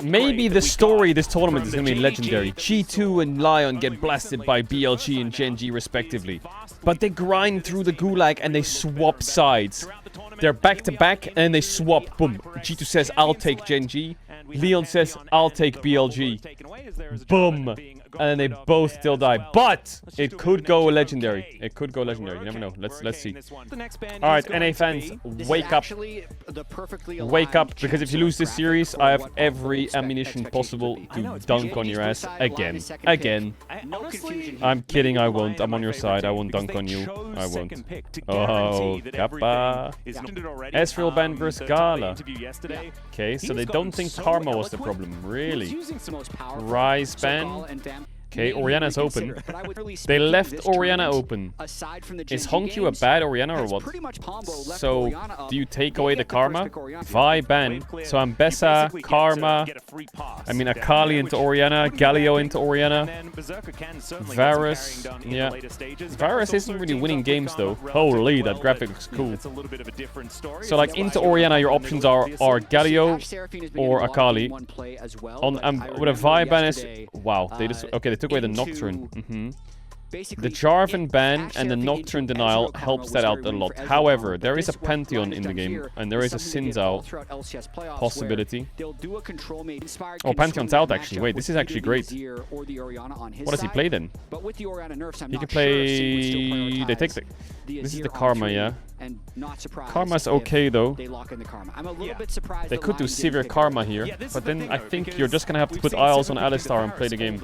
Maybe the story this tournament is going to be legendary. G2 and Lyon get blasted by BLG and Gen G respectively. But they grind through the gulag and they swap sides. They're back to back and they swap. Boom. G2 says, I'll take Gen G. Lyon says, I'll take BLG. Boom. And they both still die. But it could go legendary. It could go legendary. You never know. Let's see. Alright, NA fans, wake up. Wake up, because if you lose this series, I have every ammunition possible to dunk on your ass again. Again. I'm kidding, I won't. I'm on your side. I won't dunk on you. I won't. Oh, Kappa. Ezreal ban versus Gala. Okay, so they don't think Karma was the problem. Really? Rise ban. Okay, Orianna's open. They left Orianna open. Is Hongq a bad Orianna or what? So, do you take away the Karma? Vi ban. So Ambessa, Karma, I mean Akali into Orianna, Galio into Orianna, Varus, yeah. Varus isn't really winning games though. Holy, that graphic looks cool. So like into Orianna your options are Galio or Akali. With a Vi ban is... Wow, they just... Okay, they took away the Nocturne. The Jarvan ban and the Nocturne denial helps that out a lot. However, there is a Pantheon in the game, and there is a Xin Zhao possibility. Oh, Pantheon's out actually. Wait, this is actually great. What does he play then? He can play... They take the... This is the Karma, yeah. Karma's okay though. They could do severe Karma here, but then I think you're just gonna have to put Isles on Alistar and play the game.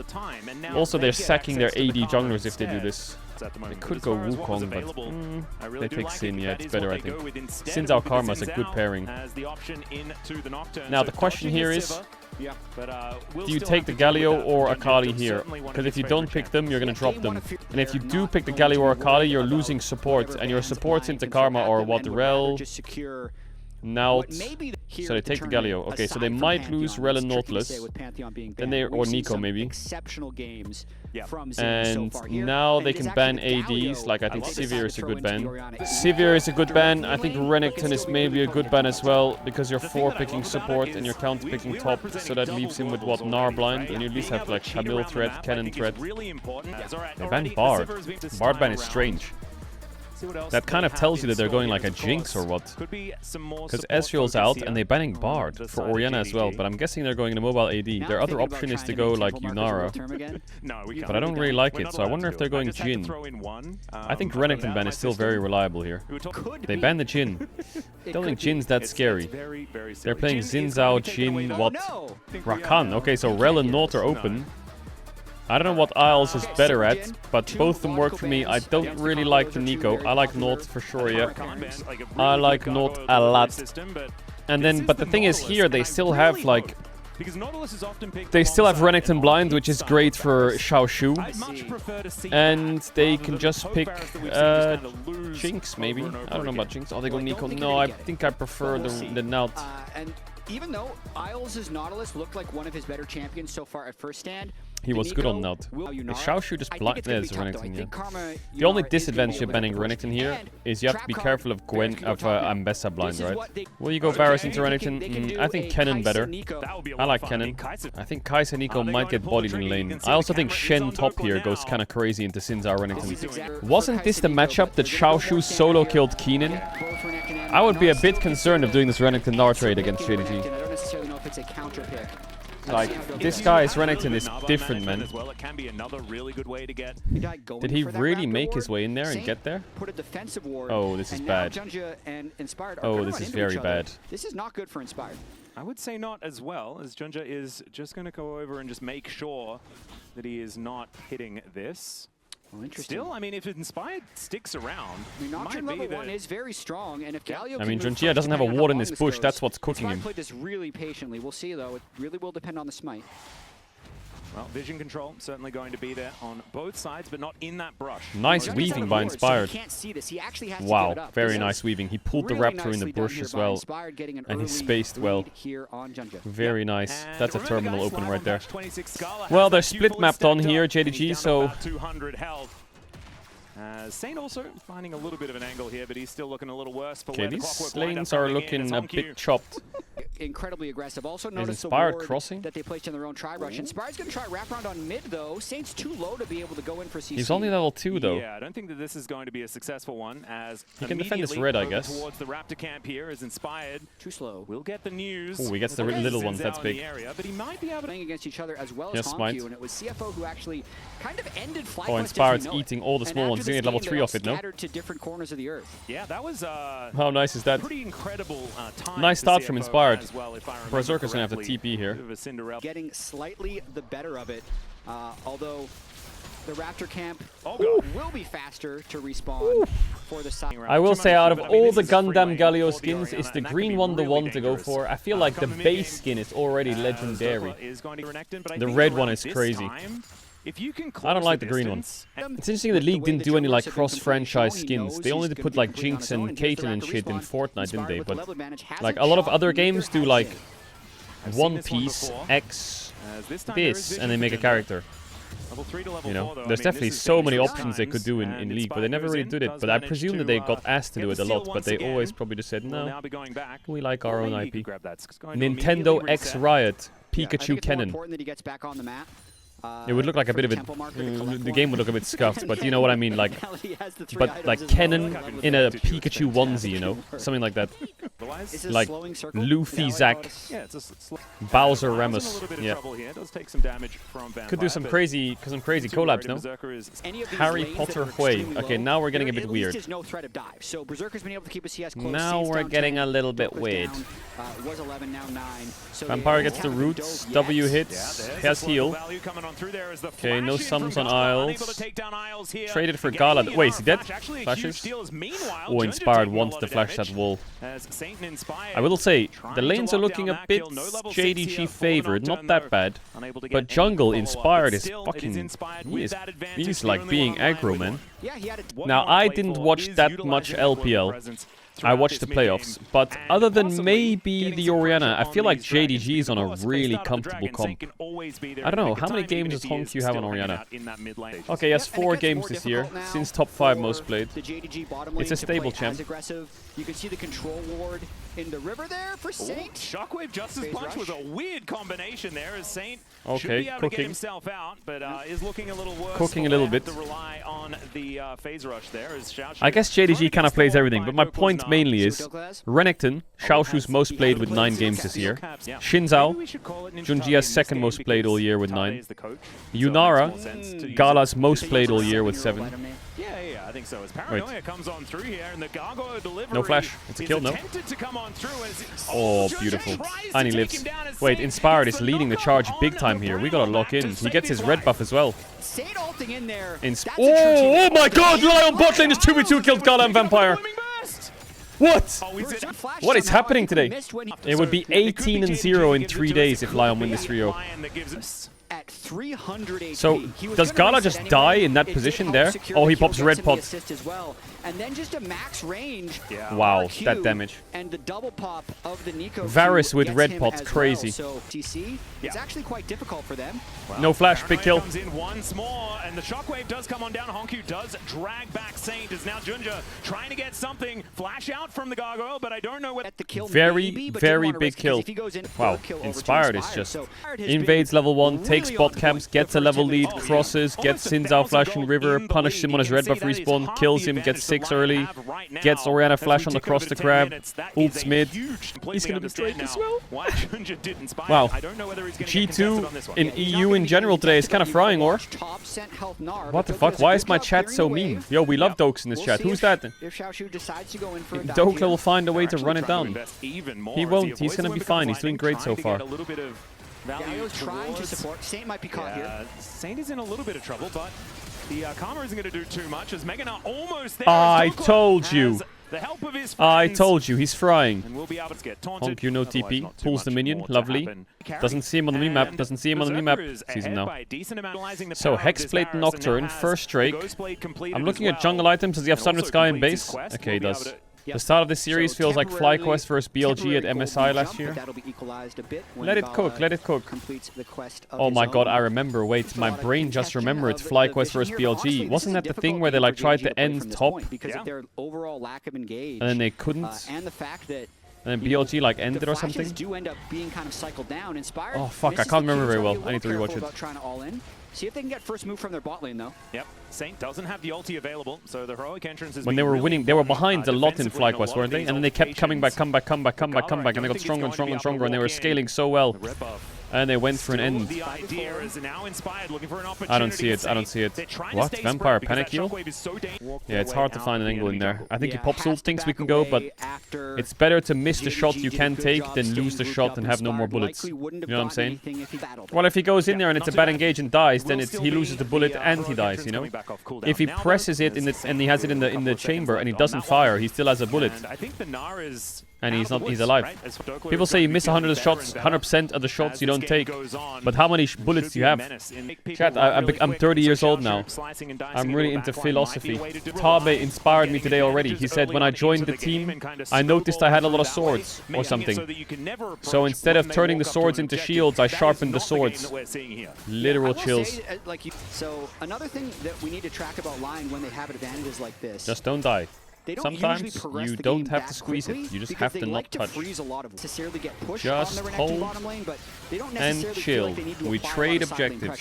Also, they're sacking their AD junglers if they do this. They could go Wukong, but they take Xin, yeah, it's better I think. Xin Zhao Karma is a good pairing. Now the question here is, do you take the Galio or Akali here? Because if you don't pick them, you're going to drop them. And if you do pick the Galio or Akali, you're losing support. And your supports into Karma are what? Rel, Naut. So they take the Galio. Okay, so they might lose Rel and Nautilus. Then they, or Nico maybe. And now they can ban ADs, like I think Sivir is a good ban. Sivir is a good ban. I think Renekton is maybe a good ban as well, because you're 4-picking support and you're counter-picking top, so that leaves him with what, Gnar blind, and you at least have like Camille threat, Cannon threat. They ban Bard. Bard ban is strange. That kind of tells you that they're going like a Jinx or what. Because Ezreal's out and they're banning Bard for Orianna as well. But I'm guessing they're going to mobile AD. Their other option is to go like Yunara. But I don't really like it, so I wonder if they're going Jhin. I think Renekton ban is still very reliable here. They ban the Jhin. I don't think Jin's that scary. They're playing Xin Zhao, Jhin, what? Rakan. Okay, so Rel and Naut are open. I don't know what Isles is better at, but both of them work for me. I don't really like the Nico. I like Naut for sure, yeah. I like Naut a lot. And then, but the thing is here, they still have like... They still have Renekton blind, which is great for Xiaoshu. And they can just pick Jinx, maybe. I don't know about Jinx. Oh, they go Nico. No, I think I prefer the Naut. Even though Isles' Nautilus looked like one of his better champions so far at first stand, he was good on Naut. Xiaoshu just blind. There's Renekton, yeah. The only disadvantage of banning Renekton here is you have to be careful of Ambessa blind, right? Will you go Varus into Renekton? I think Cannon better. I like Cannon. I think Kai'Sa Nico might get bodied in lane. I also think Shen top here goes kind of crazy into Xin Zhao Renekton. Wasn't this the matchup that Xiaoshu solo killed Keenan? I would be a bit concerned of doing this Renekton Gnar trade against JDG. Like, this guy's Renekton is different, man. Did he really make his way in there and get there? Oh, this is bad. Oh, this is very bad. This is not good for Inspired. I would say not as well, as Junja is just going to go over and just make sure that he is not hitting this. Well, interesting. Still, I mean, if Inspired sticks around, I mean, Nocturne level 1 is very strong, and if Galio I mean, Junjia doesn't have a ward in this bush, that's what's cooking him. Played this really patiently. We'll see, though. It really will depend on the smite. Well, vision control certainly going to be there on both sides, but not in that brush. Nice weaving by Inspired. Wow, Wow, very nice weaving. He pulled the Raptor in the bush as well, and he spaced well. Very nice. That's a terminal open right there. Well, they're split mapped on here, JDG, so... Saint also finding a little bit of an angle here, but he's still looking a little worse. Okay, these lanes are looking a bit chopped. incredibly aggressive. Also notice the Inspired ward crossing? that they placed in their own tri-rush. Inspired's going to try wraparound on mid, though. Saint's too low to be able to go in for CC. He's only level 2, though. Yeah, I don't think that this is going to be a successful one, as he can defend this red, I guess. Towards the Raptor camp here is Inspired. Too slow. We'll get the news. Oh, he gets the little ones. That's big. Area, but he might be able to playing against each other as well as smite. Honku, and it was CFO who actually kind of ended FlyQuest. Oh, Inspired's eating all the small ones. He's going to get level 3 off it, no? Scattered to different corners of the earth. Yeah, that was how nice is that? pretty incredible time. Nice start from Inspired. Well, Berserker's going to have to TP here. Getting slightly the better of it, although the Raptor camp will be faster to respawn for the side. I will say, out of all the Gundam Galio skins, is the green one the one to go for? I feel like the base skin is already legendary. The red one is crazy. I don't like the green one. It's interesting the League didn't do any like cross-franchise skins. They only put like Jinx and Caitlyn and shit in Fortnite, didn't they? But like a lot of other games do like One Piece X this, and they make a character. You know, there's definitely so many options they could do in League, but they never really did it. But I presume that they got asked to do it a lot, but they always probably just said, no, we like our own IP. Nintendo X Riot, Pikachu Cannon. It would look like a bit of it. The game would look a bit scuffed, but you know what I mean, like, but like Cannon in a Pikachu onesie, you know, something like that. Like Luffy, Zack, Bowser, Ramus. Yeah. Could do some crazy collabs, no? Harry Potter Hui. Okay, now we're getting a bit weird. Now we're getting a little bit weird. Vampire gets the roots. W hits. Has heal. Okay, no sums on Isles. Traded for Gala. Wait, is he dead? Flashes? Oh, Inspired wants to flash that wall. I will say, the lanes are looking a bit JDG favored, not that bad. But jungle Inspired is fucking... He's like being aggro, man. Now, I didn't watch that much LPL. I watched the playoffs, but other than maybe the Orianna, I feel like JDG is on a really comfortable comp. I don't know, how many games does Honku have on Orianna? Okay, he has 4 games this year, since top 5 most played. It's a stable champ. You can see the control ward in the river there for Saint. Shockwave Justice Punch was a weird combination there, as Saint should okay, be able to get himself out, but is looking a little worse. Cooking a little bit. To rely on the phase rush there, as I guess JDG kind of plays everything, but my point mainly is Renekton, Xiaoshu's most played with 9 games this year. Shinzao, Junjia's second most played all year with 9. Yunara, Gala's most played all year with 7. Yeah, I think so. As Paranoia comes on through here, and the Gargoyle delivery no flash. It's a kill, no? To come on through oh, beautiful. And he lives. Wait, Inspired is leading the charge big time here. We gotta lock in. He gets his red buff as well. Oh my god! Lyon bot lane is 2v2 killed Gala and Vampire. What? What is happening today? It would be 18-0 in 3 days if Lyon win this trio. At 300 AP. So, does Gala just die in that position there? Oh, he pops red pot. And then just a max range. Wow, that damage. And the double pop of the Nico Varus with red pot's crazy. So, TC, it's actually quite difficult for them. Well, no flash, big kill. Comes in once more, and the shockwave does come on down. Honku does drag back Saint. Is now Junja trying to get something. Flash out from the Gargoyle, but I don't know what. Very big kill. Wow, Inspired is just invades level 1, takes bot camps, gets a level lead, crosses, gets Sinzao flashing river, punishes him on his red buff respawn, kills him, gets 6 early, gets Orianna flash on the cross to grab, ults mid. He's gonna be Drake as well. Wow. G2 in EU in general today is kind of frying, or? What the fuck? Why is my chat so mean? Yo, we love Dokes in this chat. Who's that? Dokla will find a way to run it down. He won't. He's gonna be fine. He's doing great so far. Galio's trying to support. Saint might be caught here. Saint is in a little bit of trouble, but the Karma isn't going to do too much as Megan are almost there. I told you. The help of his I told you, he's frying. And we'll be able to get taunted. Honku no TP, pulls the minion, lovely. Doesn't see him on the minimap, doesn't see him on the minimap. Sees him now. So Hexblade Nocturne, first Drake. I'm looking at jungle items, does he have Sunlit Sky in base? Okay, he does. The start of this series feels like FlyQuest versus BLG at MSI last year. Let it cook, let it cook. Oh my god, I remember. Wait, my brain just remembered FlyQuest versus BLG. Wasn't that the thing where they like tried to end top? And then they couldn't? And the fact that And then BLG like ended or something. Do end up being kind of cycled down. Inspired. Oh fuck, I can't remember very well. I need to rewatch it. Trying to all in. See if they can get first move from their bot lane though. Yep. Saint doesn't have the ulti available, so the heroic entrance is when they were winning, they were behind a lot in FlyQuest, weren't they? And then they kept coming back, come back, and they got stronger and stronger and stronger, and they were scaling so well. And they went for an end. The idea is now Inspired looking for an opportunity. I don't see it. I don't see it. What? Vampire panic heal? Yeah, it's hard to find an angle in there. I think he pops ult, thinks we can go, but it's better to miss the shot you can take than lose the shot and have no more bullets. You know what I'm saying? Well, if he goes in there and it's a bad engage and dies, then he loses the bullet and he dies, you know? If he presses it and he has it in the chamber and he doesn't fire, he still has a bullet. And he's alive. People say you miss 100 shots, 100% of the shots you don't take. But how many bullets do you have? Chat, I'm 30 years old now. I'm really into philosophy. Tabe inspired me today already. He said when I joined the team, I noticed I had a lot of swords or something. So instead of turning the swords into shields, I sharpened the swords. Literal chills. So another thing that we need to track about Lyon when they have advantages like this. Just don't die. Sometimes you don't have to squeeze it. You just have to not touch. Just hold and chill. We trade objectives.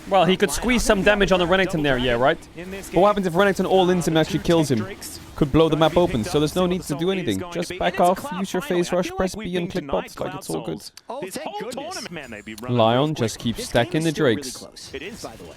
Well, he could squeeze some damage on the Renekton there, yeah, right? But what happens if Renekton all-ins him and actually kills him? Could blow the map open, so there's no need to do anything. Just back off, use your phase rush, press B and click bots, like it's all good. Lyon just keeps stacking the Drakes.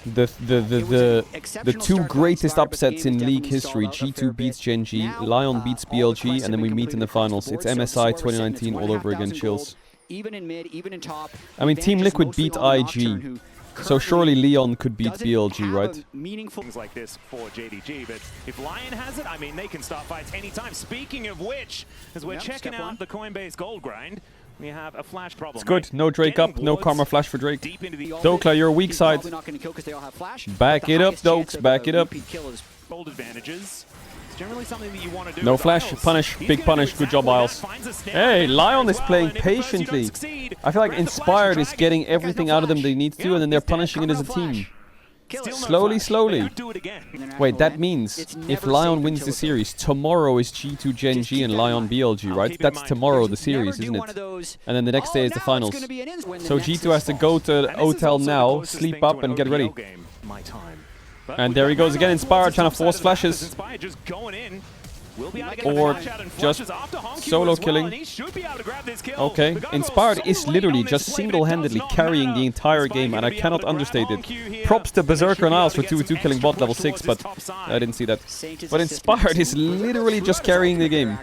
The two greatest upsets in League history, G2 beats Gen G, Lyon beats BLG, and then we meet in the finals. It's MSI 2019 all over again, chills. I mean, Team Liquid beat IG. So surely Lyon could beat BLG, right? Meaningful things like this for JDG, but if Lyon has it, I mean, they can start fights anytime. Speaking of which, as we're checking out the Coinbase gold grind, we have a flash problem. It's good. No Drake up, no Karma flash for Drake. Dokla, you're weak side. Back it up, Dokes, back it up. Gold advantages. Generally something that you want to do. No flash, punish, big punish, good job, Isles. Hey, Lyon is playing patiently. I feel like Inspired is getting everything out of them they need to, and then they're punishing it as a team. Slowly, slowly. Wait, that means if Lyon wins the series, tomorrow is G2 Gen G and Lyon BLG, right? That's tomorrow the series, isn't it? And then the next day is the finals. So G2 has to go to the hotel now, sleep up, and get ready. And there he goes again, Inspired, trying to force flashes. Or just solo killing. Okay, Inspired is literally just single-handedly carrying the entire game, and I cannot understate it. Props to Berserker and Isles for 2v2 killing bot level 6, but I didn't see that. But Inspired is literally just carrying the game.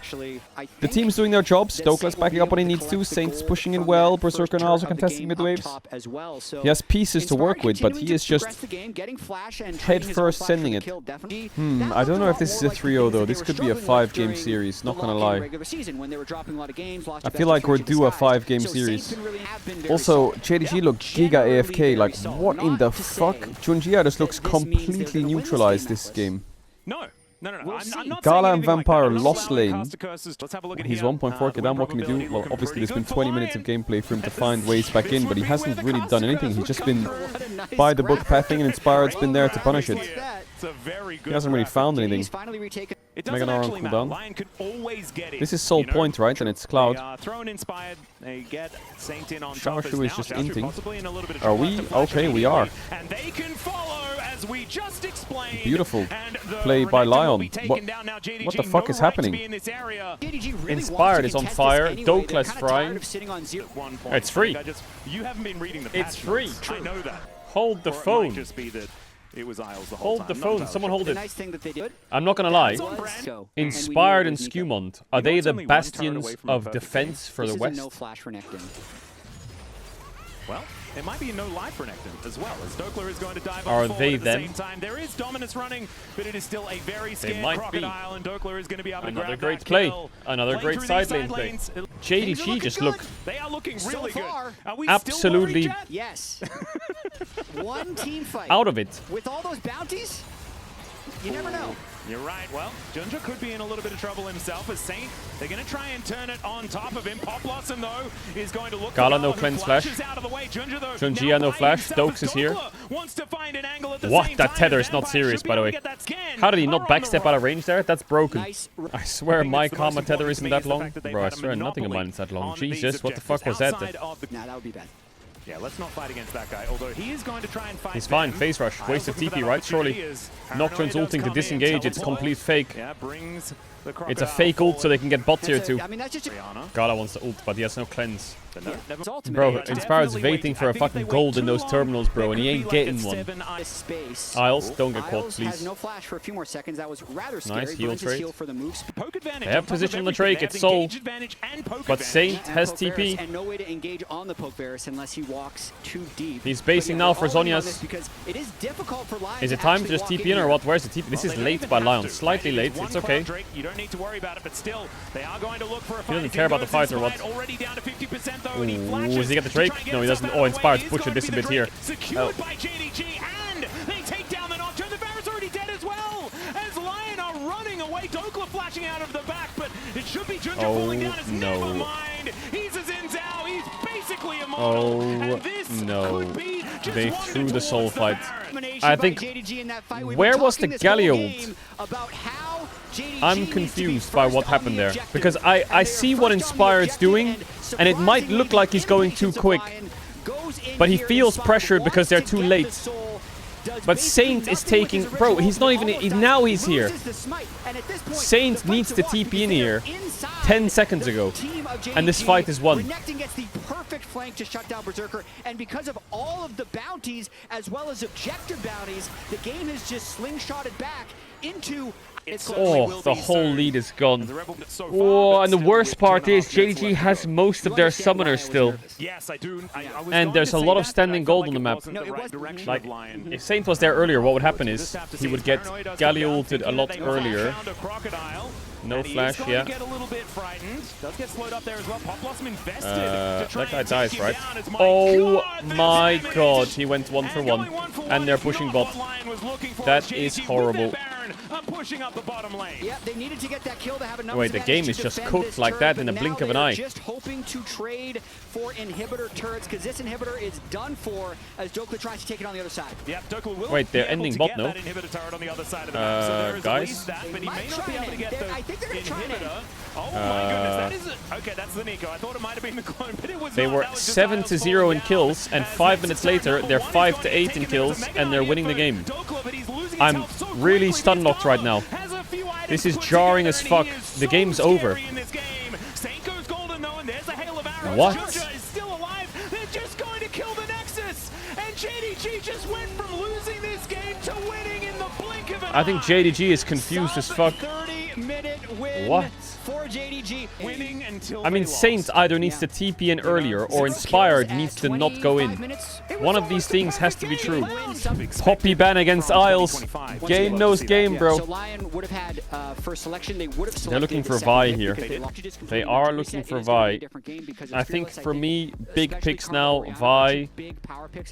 The team's doing their jobs, Dokla's backing up when he needs to, Saint's pushing in well, Berserker and Isles are contesting mid waves. He has pieces to work with, but he is just head first sending it. I don't know if this is a 3-0 though, this could be a 5-game series, not gonna lie. I feel like we're due a 5-game series. Also, JDG looked giga AFK, like what in the fuck? Junjia just looks completely neutralized this game. No. Gala and Vampire lost lane. He's 1.4k down, what can he do? Well, obviously there's been 20 minutes of gameplay for him to find ways back in, but he hasn't really done anything. He's just been by the book pathing, and Inspired's been there to punish it. He hasn't really found anything. Mega Gnar on cooldown. This is Soul Point, right? And it's Cloud. Shaoshu is just inting. Are we? Okay, we are. Beautiful play by Lyon. What the fuck is happening? Inspired is on fire. Dokla is frying. It's free. It's free. I know that. Hold the phone. Hold the phone. Someone hold it. I'm not gonna lie. Inspired and Skewmont, are they the bastions of defense for the West? Well, it might be no life for Necton as well, as Dokla is going to dive are they at the them? Same time. There is dominance running, but it is still a very scared Crocodile, and Dokla is going to be able to another grab great that play. kill. Another great side lane play. JDG just look. They are looking really good. Are we absolutely still yes. One team fight. Out of it. With all those bounties? You never know. You're right. Well, Junja could be in a little bit of trouble himself as Saint. They're going to try and turn it on top of him. Pop Blossom, though, is going to look Gala, no cleanse flash. Junjia, no flash. Dokes is here. What? That tether is not serious, by the way. How did he not backstep out of range there? That's broken. I swear my karma tether isn't that long. Bro, I swear nothing of mine is that long. Jesus, what the fuck was that? Nah, that would be bad. Yeah, let's not fight against that guy, although he is going to try and fight. He's fine, phase rush. Waste of TP, right? Surely. Nocturne's ulting to disengage, it's complete fake. Yeah, brings the It's a fake ult so they can get bot tier 2. I mean, that's just Gala wants to ult, but he has no cleanse. bro, Inspired's waiting for a fucking gold in those terminals, bro, and he ain't getting one. Isles, don't get caught, please. Has no flash for a few more seconds. That was rather scary. Nice, heal trade. For the moves. They have position on the Drake, it's Soul. But Saint has TP. And no way to engage on the Pokevarus unless he walks too deep. He's basing now for Zhonya's. Because it is difficult for Lyon. Is it time to just TP in or what? Where's the TP? This is late by Lyon. Slightly late, it's okay. You don't need to worry about it, but still, they are going to look for a fight. He doesn't care about the fight or what? Already down to 50% though, and he Ooh, flashes. does he get the Drake? No, he doesn't. Oh, Inspired's butchered this a bit here. Secured by JDG, and they take down the Nocturne. The Varus already dead as well. As Lyon are running away, Dokla flashing out of the back, but it should be Junja falling down. As never mind. He's a Zinzao. He's basically immortal. And this could be just They one threw the towards soul the fight. Baron. I think. Where was the Galio ult? I'm confused by what happened there. Because I see what Inspired's doing, and it might look like he's going too quick. But he feels pressured because they're too late. But Saint is taking... Bro, he's not even... Now he's here. Saint needs to TP in here 10 seconds ago. And this fight is won. Renekton gets the perfect flank to shut down Berserker. And because of all of the bounties, as well as objective bounties, the game has just slingshotted back into... Oh, the whole lead is gone. Oh, and the worst part is JDG has most of their summoners still. Yes, I do. And there's a lot of standing gold on the map. Like, if Saint was there earlier, what would happen is he would get Galio ulted a lot earlier. No flash, yeah. That guy dies, right? Oh my god, he went 1 for 1. And they're pushing bot. That is horrible. Pushing up the bottom lane. Yeah, they needed to get that kill to have enough. Wait, the game is just cooked like that in a blink of an eye. Just hoping to trade for inhibitor turrets because this inhibitor is done for as Dokla tries to take it on the other side. Yeah, Dokla will. Wait, they're ending bot, no? Guys. I think they're going to try it. Oh my goodness, that is okay. That's the Nico. I thought it might have been the clone, but it was. They were 7-0 in kills, and 5 minutes later they're 5-8 in kills, and they're winning the game. I'm really stun locked right now. This is jarring as fuck. The game's over. What? Junja is still alive. They're just going to kill the Nexus, and JDG just went from losing this game to winning in the blink of an eye. I think JDG is confused as fuck. 30-minute win. What? For JDG. Winning until I mean, Saint either needs to TP in earlier or Inspired needs to not go in. One of these things has to be true. Poppy ban against Isles. Game knows game, bro. So Lyon would have had first selection. They would have They're looking for Vi here. They are looking for Vi. I think for me, big picks now. Vi,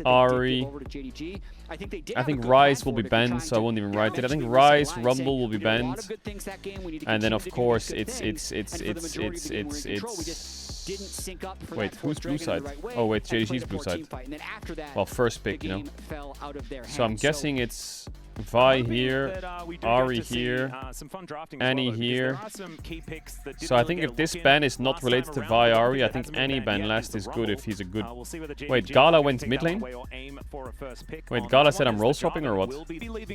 Ahri. I think Rise will be banned, so I won't even write it. I think Rise, Rumble will be banned. And then of course it's wait, who's blue side? Oh wait, JDG's blue side. Well, first pick, you know. So I'm guessing it's Vi here, Ahri here, Annie here. So I think if this ban is not related to Vi Ahri, I think any ban last is good if he's a good... Wait, Gala went mid lane? Wait, Gala said I'm role swapping or what?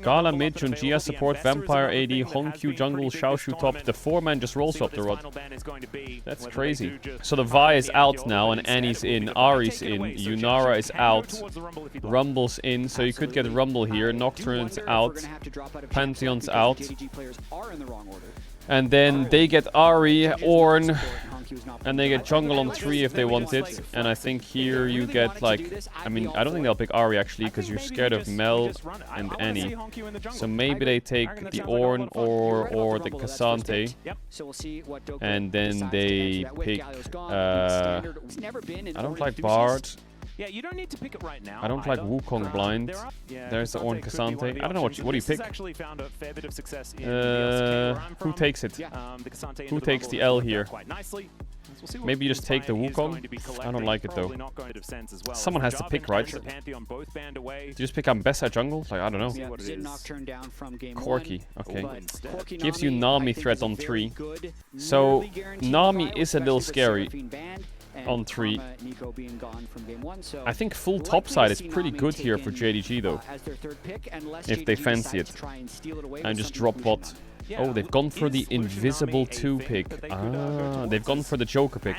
Gala mid, Junjia support, Vampire AD, Hongq jungle, Xiaoshu top. The 4-man just role swapped or what? That's crazy. So the Vi is out now and Annie's in, Ahri's in, Yunara is out, Rumble's in, so you could get Rumble here, Nocturne's out, Pantheon's out, and then they get Ahri, Ornn, and they get jungle on 3 if they want it, and I think here you get like, I mean, I don't think they'll pick Ahri actually because you're scared of Mel and Annie, so maybe they take the Ornn or the Cassante, and then they pick, I don't like Bard. Yeah, you don't need to pick it right now. I don't like Wukong blind. There's the Ornn Cassante. I don't know what do you pick? Actually found a fair bit of success in who takes it? Who takes the L here? Maybe you just take the Wukong? I don't like it though. Someone has to pick, right? Do you just pick Ambessa jungle? Like, I don't know. Corki, okay. Gives you Nami threat on 3. So, Nami is a little scary on 3. I think full topside is pretty good here for JDG though. If they fancy it. And just drop what? Oh, they've gone for the invisible 2 pick. Ah, they've gone for the Joker pick.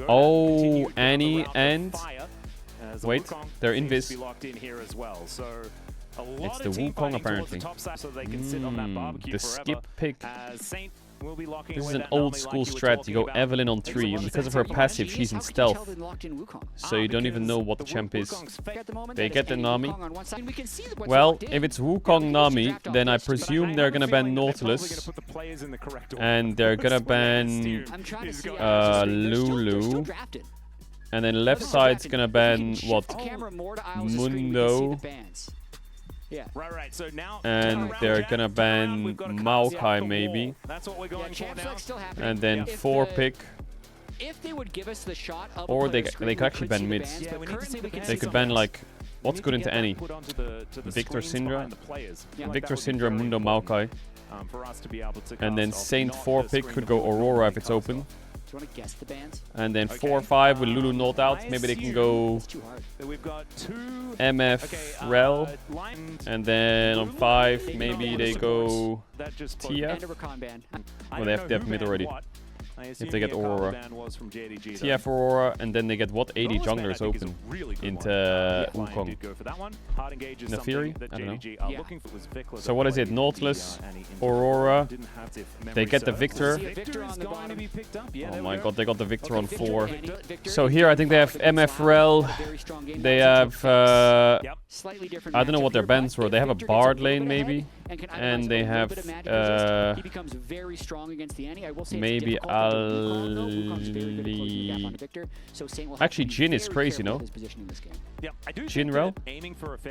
Oh, Annie and... Wait, they're invis. It's the Wukong apparently. The skip pick. This is an old school strat. You go Evelyn on 3, and because of her passive, she's in stealth. So you don't even know what the champ is. They get the Nami. Well, if it's Wukong Nami, then I presume they're gonna ban Nautilus. And they're gonna ban Lulu. And then left side's gonna ban what? Mundo. Yeah. Right. So now and they're gonna ban Maokai maybe. That's what we're going for now. And then 4 pick. If they would give us the shot of or they could actually ban mids. They could ban like what's good into any? Victor Syndra. Victor Syndra Mundo Maokai. And then Saint 4 pick could go Aurora if it's open. Do you want to guess the bands? And then 4-5 with Lulu not out. Maybe they can go MF Rel. And then on 5, maybe they go TF. Oh, they have mid already. If they get Aurora. TF Aurora, and then they get what 80 junglers open into Wukong. Nefiri? I don't know. So what is it? Nautilus, Aurora. They get the Victor. Oh my god, they got the Victor on 4. So here I think they have MF Rel. They have... I don't know what their bans were. They have a Bard lane maybe. And they have maybe Ali. Actually, Jin is crazy, no? Jin Rel?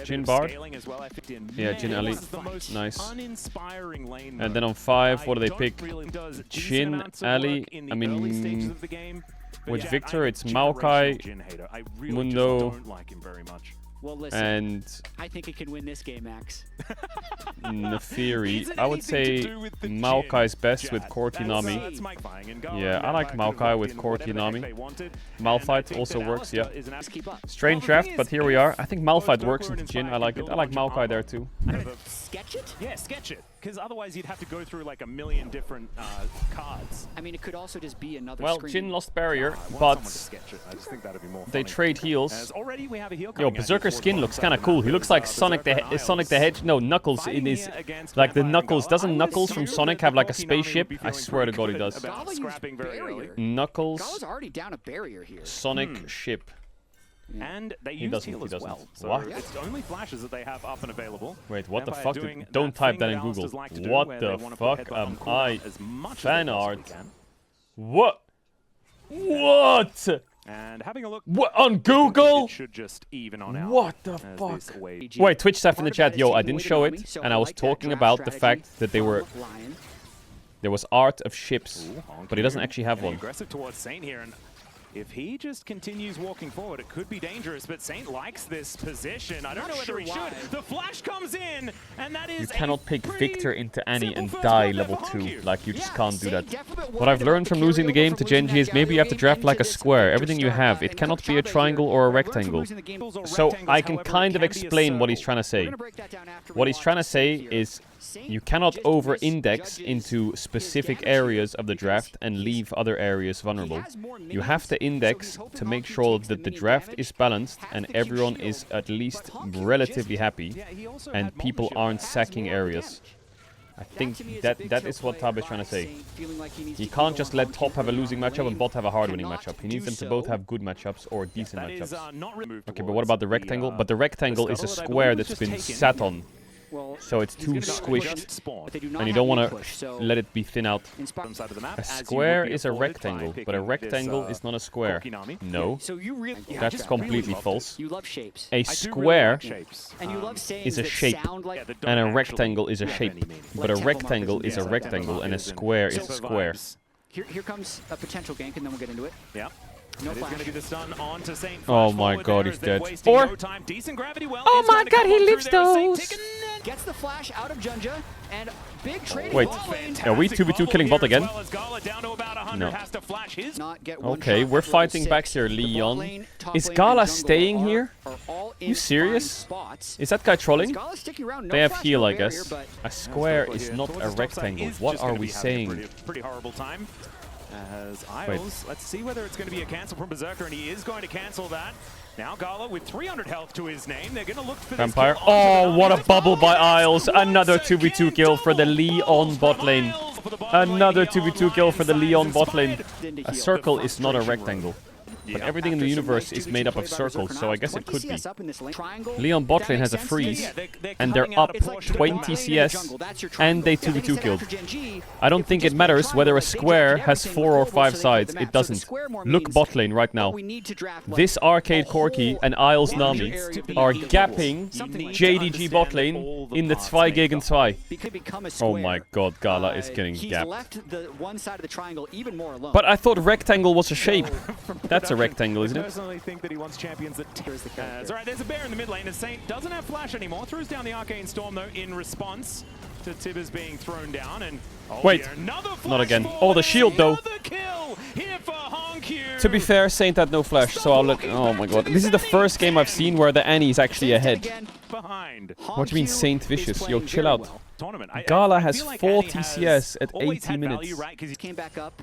Jin Bard? Yeah, Jin Ali. Nice. And then on 5, what do they pick? Jin, Ali. I mean, with Victor, it's Maokai, Mundo. Well, listen, and I think it can win this game, Max. Nefiri. I would say Maokai's best with Corti Nami. Yeah, I like Maokai with Corti Nami. Malphite also works, yeah. Strange draft, but here we are. I think Malphite works into Jin. I like it. I like Maokai there too. Sketch it? Yeah, sketch it. Because otherwise you'd have to go through like a million different cards. I mean, it could also just be another well, screen. Jin lost barrier, but I just think that'd be more they trade heals. Already we have a heal. Yo, Berserker skin looks kind of cool. He looks like Sonic the Hedge. No, Knuckles in his like the Knuckles. Doesn't Knuckles from Sonic have like a spaceship? I swear to God, he does. Knuckles. Gala's already down a barrier here. Sonic ship. And they use heal as well. So what? It's only flashes that they have up and available. Wait, what the fuck? Don't type that in Google. What the fuck am I? Fan art. What? What? And having a look. What on Google? It should just even on out. What the fuck? Wait, Twitch staff in the chat. Yo, I didn't show it, and I was talking about the fact that there was art of ships, but he doesn't actually have one. Aggressive towards Saint here, and if he just continues walking forward, it could be dangerous, but Saint likes this position. I don't know whether he should. The flash comes in, and that is you cannot pick Victor into Annie and die level 2. Like, you just can't do that. What I've learned from losing the game to Genji is maybe you have to draft like a square. Everything you have. It cannot be a triangle or a rectangle. So I can kind of explain what he's trying to say. What he's trying to say is you cannot over-index into specific areas of the draft and leave other areas vulnerable. You have to index to make sure that the draft is balanced and everyone is at least relatively happy and people aren't sacking areas. I think that is what Tab is trying to say. He can't just let top have a losing matchup and bot have a hard winning matchup. He needs them to both have good matchups or decent matchups. Okay, but what about the rectangle? But the rectangle is a square that's been sat on. Well, So it's too squished. but they do not And you have don't want push, to so let it be thin out. Side of the map, A as you would square be is a afforded by rectangle, but a picking rectangle this, is not a square. Kokinami. No, So you really that's completely false. You love shapes. A I do really square like shapes. And you love sayings is a that shape, sound like that don't and a actually rectangle is a have shape. any meaning. But a tempo rectangle markers is and a things. rectangle, and a Markers square and is a silver square. vibes. Here comes a potential gank, and then we'll get into it. Yeah. No It is flash. going to be the stun on to Saint. Oh Flash my forward god, there he's as they're dead. wasting Or- no time. Decent gravity well Oh is my going to god, come he on through lives there as Saint those. taking it. Gets the flash out of Junja, and big trading Wait, ball lane. are we 2v2 killing bot again? As Gala down to about 100 No. has to flash his. Not get one Okay, shot we're at level fighting 6. back here, The bot Lyon. lane, top Is lane, Gala and jungle staying are- here? are all in You serious? prime spots. Is that guy trolling? Is Gala sticking around? No They have flash, heal, no I barrier, guess. but A square Towards is the not top a side rectangle. is What just are gonna we be having a saying? Pretty horrible time. As Isles, let's see whether it's going to be a cancel from Berserker, and he is going to cancel that. Now Gala with 300 health to his name. They're going to look for this Vampire. kill onto Oh, the what a Nami. bubble by Yes, Isles. once Another 2v2 again, kill for the double Lyon balls bot from lane. Isles for the bottom Another lane. 2v2 kill for the Online Lyon side bot is lane. inspired. A circle is not a rectangle. But everything in the universe is made up of circles, so I guess it could be. Lyon bot lane has a freeze, and they're up 20 CS, and they 2v2 killed. I don't think it matters whether a square has 4 or 5 sides. It doesn't. Look bot lane right now. This Arcade Corki and Isles Nami are gapping JDG bot lane in the 2 gegen 2. Oh my god, Gala is getting gapped. But I thought rectangle was a shape. That's a rectangle, isn't I it? personally think that he wants champions that... Alright, there's a bear in the mid lane as Saint doesn't have flash anymore. Throws down the Arcane Storm, though, in response to Tibbers being thrown down. And Wait, dear, another flash not again. forward, Oh, the shield, though. another kill here for Honkyu. To be fair, Saint had no flash, so I'll let... Oh my god. This is the first game I've seen where the Annie is actually ahead. Behind. What do you mean Saint Vicious? Yo, chill out. Tournament. Gala I has feel like 40 Annie has CS at always 80 had minutes. value, right? 'Cause he's Came back up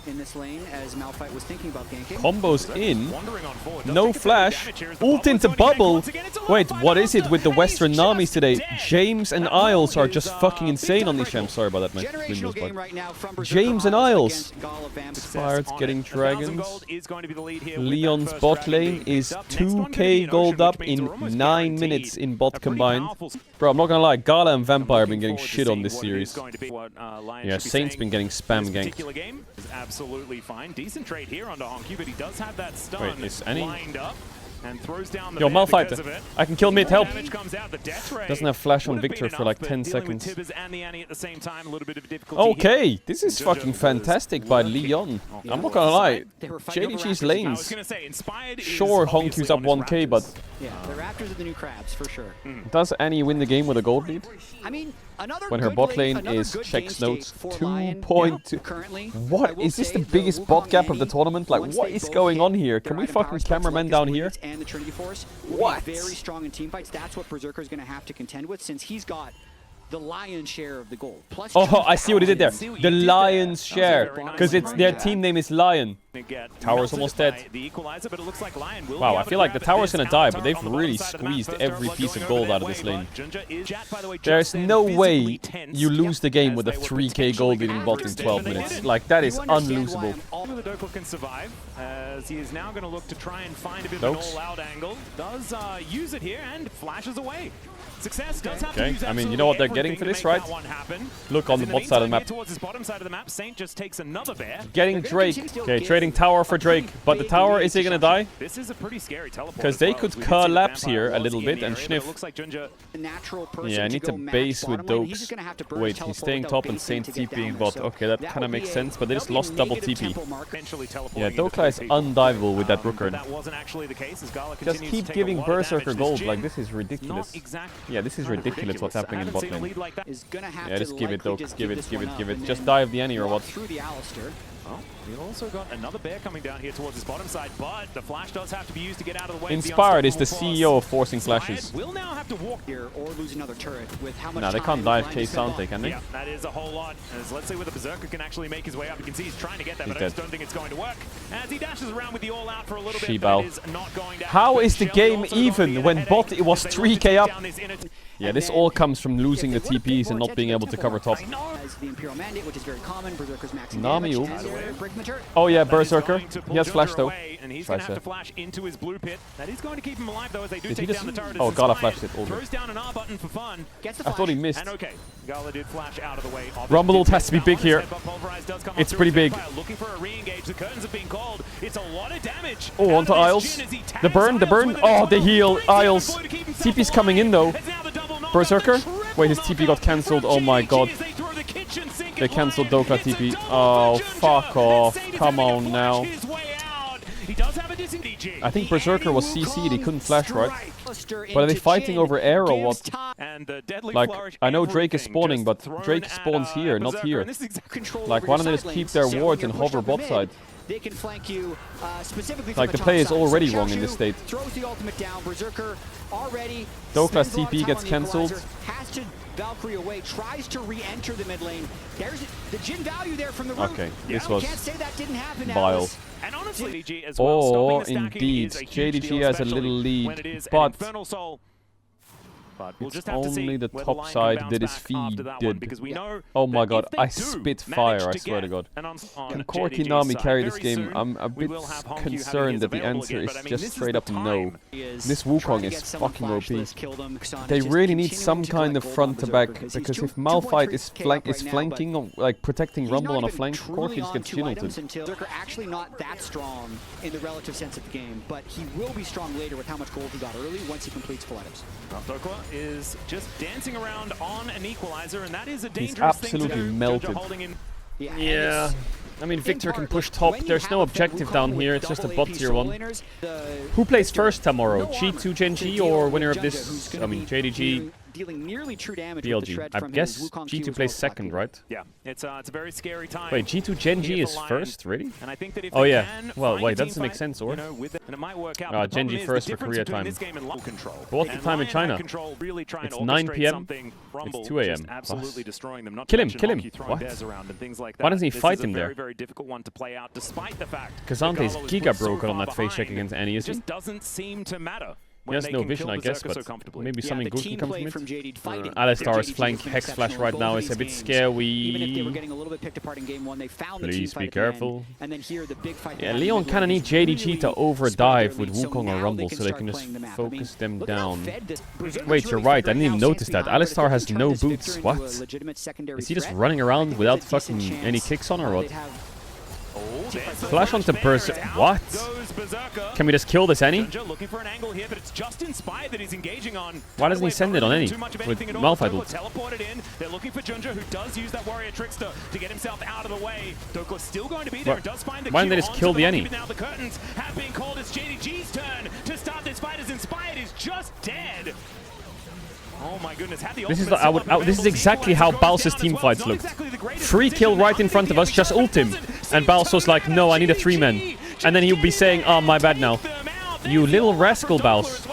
in this lane as Malphite was thinking about ganking. Combos in. wandering on forward. Does No take a bit of flash. damage here as the Ult bubble into is going back bubble. once again. It's a Wait, low what is it with the and Western he's Namis just today? dead. James and That Isles are is, just fucking big insane on time this champ. Sorry about that, my Generational Windows game bug. right now from Berserker James and Isles. against Gala Vamps. Inspired, on getting it. 1,000 dragons. gold is going to be the lead here with that Leon's first bot dragon lane being is picked up. Next one gonna be 2k an gold Ocean, up which means in we're almost 9 guaranteed minutes in a bot pretty combined. powerful Bro, I'm not gonna lie, Gala and Vampire have been looking getting forward to shit on seeing this what it series. is going to be. What, Lyon Yeah, should be Saint's saying. been getting spam This ganked. particular game is absolutely fine. Decent trade here onto Honkyu, but he does have that stun Wait, is Annie- lined up and throws down the Yo, bear because Malphite, of it. I can kill mid, help. Damage comes out, the death ray Doesn't have flash on would have Victor been for like enough, 10 but dealing with seconds. Tibbers and the Annie at the same time, a little bit of difficulty here. Okay, this is Junja fucking was fantastic by working. Lyon. Okay. I'm not gonna lie, They were fighting over JDG's Raptors. I was lanes. gonna say, Inspired is Sure, obviously Honkyu's up on his 1k, Raptors. but Yeah, the Raptors are the new crabs for sure. does Annie win the game with a gold lead? I mean, another When her good bot lane another is good checks game notes, state for 2.2. Lyon. Currently, I What will is this? say The biggest Wukong bot gap of the Annie, tournament? Like, once what they is both going hit on here? their Can we item fucking power spots, cameraman like down his here? blades and the Trinity Force will What? be very strong in team fights. That's what Berserker is going to have to contend with since he's got the lion's share of the gold. Plus, Oh, I see what he did there. See what The you did there. Lion's That was a share. very nice Because it's their one. team name is Lion. Get Tower's melted almost by dead. the equalizer, but it looks like Lion will Wow, be I able feel to like the grab tower's this gonna die, but counter they've on the bottom really side of the map. squeezed First every Turtle piece going of over gold their out of this way, lane. but Junja is Jat, by the way, just There's then no way physically tense. you lose the game As with a they were 3k gold leading bot in potentially 12 active, minutes. but Like, that is You understand why unlosable. I'm all- the Dokla can survive, as he is now going to look to try and find a bit of Dokes. an all-out angle. Does use it here and flashes away. Success does have to Okay, use I mean, you know what they're absolutely getting for everything this, to make right? that one happen. Look on As the in bot side of the meantime, map. here towards his bottom side of the map, Saint just takes another bear. Getting They're gonna Drake. still Okay, give trading tower for a pretty Drake. But the big tower, lead is he to gonna Junja. die? This is a pretty scary teleport. Because as they well, could as we did see the collapse Vampire here a was little in bit the and area, but sniff. it looks like Junja A natural person Yeah, I to need go to match base with bottom lane. He's Dokes. just gonna have to burn Wait, his he's teleport staying without top and basing Saint to get TPing down bot. there. Okay, that That kind of would be makes a- sense, but they that just would be a lost double negative TP. tempo mark. eventually teleporting Yeah, into Dokla is people. undiveable with that But Rooker. that wasn't actually the case as Gala Just continues keep to take giving a lot of Berserker damage. gold. This Like, gym, this is ridiculous. Not exactly Yeah, this is ridiculous what's happening in I bot haven't seen a lane. lead like that. Is gonna have Yeah, to just give it, likely Dokes. just Give it, this give one it, up give it. and Just then dive the Annie or walk what? through the Alistair. Oh, we also got another bear coming down here towards his bottom side, but the flash does have to be used to get out of the way. of the Inspired is the unstoppable CEO of force. forcing Inspired flashes. will now have to walk Here or lose another turret with how much Nah, they time can't dive Lion K has spent Sante, on- can they? Yeah, that is a whole lot. As let's see whether Berserker can actually make his way up. You can see he's trying to get that, He's but I just dead. don't think it's going to work. As he dashes around with the all-out for a little bit, She-Bao. but it is not going to How happen. is the Shell's game also gonna even be a when headache bot it was as they look to 3k take up? down this inner- Yeah, And this then all comes from losing the if they would have paid TPs and more not being attention able to to cover tempo top. mark, as the Imperial Mandate, which is very common, Berserker's maxing Nami damage, ult. and they're Oh yeah, That is Berserker. going to pull He has Junja flash though. away, and he's going to have to flash into his blue pit. That is going to keep him alive though, as they do take down the turret. Oh, As Gala Inspired flashed it already. throws down an R button for fun. Gets the I flash. thought he missed. And okay, Gala did flash out of the way. Rumble ult has to be big here. It's pretty big. Looking for a re-engage. The curtains have been called. It's a lot of damage. Oh, onto Isles. The burn, the burn. Oh, the heal. Isles. TP's coming in though. Berserker. Wait, his TP got cancelled. Oh my god. They cancelled Dokla TP. Oh, fuck off. Come on now. I think Berserker was CC'd. He couldn't flash, right? But are they fighting over air or what? Like, I know Drake is spawning, but Drake spawns here, not here. Like, why don't they just keep their wards and hover bot side? They can flank you specifically like, the play is already wrong in this state. Throws the ultimate down. Berserker already. Dokla's TP gets cancelled. Has to Valkyrie away, tries to re-enter the mid lane. There's the Jhin value there from the root. Okay, this was can't say that didn't happen. vile. And honestly, Oh, indeed. JDG has a little lead, but we'll it's just have to see only the whether top Lyon side can that bounce is back after that one, because we know Oh my that god, if they I do spit manage fire, I to swear to get god. on Can JDG's Korki side, carry this very game? I'm a we bit will have Hongyu having concerned his that the available answer again, is but I mean, just this is straight the up no. time. This Wukong is fucking OP. They really need some kind of front to back, because if Malphite is flanking, on, like protecting Rumble on a flank, Korki just gets Jhin ulted. Berserker actually not that strong in the relative sense of the game, but he will be strong later with how much gold he got early once he completes full items. Dokla is just dancing around on an equalizer, and that is a dangerous He's thing to absolutely do. melted. Yeah. I mean, Victor can push top. There's no objective down here. It's just a bot tier 1. Who plays first tomorrow? G2 Genji or winner of this? I mean, JDG, dealing nearly true damage BLG. I guess G2 plays second, right? Yeah, it's a very scary time. Wait, G2 Genji is first? Really? And I think that if Oh they yeah. can Well, find wait, a that team doesn't make fight, sense, or? you know, with it, and it might work out. But the Genji problem is first the for difference Korea between time. this game and low control. But what's the And time in Lyon China? had control, really trying It's to 9 orchestrate PM. something. Rumble It's 2 AM. just absolutely destroying them. Not Kill to him, mention kill him. Honky throwing What? dares around and things like that. Why doesn't he This fight is a him there? very, very difficult one to play out, despite the fact Kazante's that Gala was giga put so broken on far that face check behind. against Annie, It isn't he? just doesn't seem to matter. He has no vision, I guess, but maybe something good can come from it. Alistar's flank Hex Flash right now is a bit scary. Even if they were getting a little bit picked apart in game 1, they found the team Please fight be at the end. careful. And then here the big fight. Yeah, Leon kind of need JDG to overdive with Wukong or Rumble so they can just focus them down. Wait, you're right, I didn't even notice that. Alistar has no boots. What? Is he just running around without fucking any kicks on or what? Flash onto Berserker. What? Can we just kill this Annie? Looking for an angle here, but it's just Inspired that he's engaging on. Why doesn't he send it on Annie with Malphite ult? Teleported in. They're looking for Junja, who does use that warrior trickster to get himself out of the way. Dokla's still going to be there. Does find the Why didn't they just kill the Annie? Now the curtains have been called. It's JDG's turn to start this fight as Inspired is just dead. Oh my goodness! This is exactly how Balsa's team fights looked. Free kill right in front of us, just ult him. And Bals was like, no, I need a 3-man. And then he would be saying, oh, my bad now. You little rascal, Bals.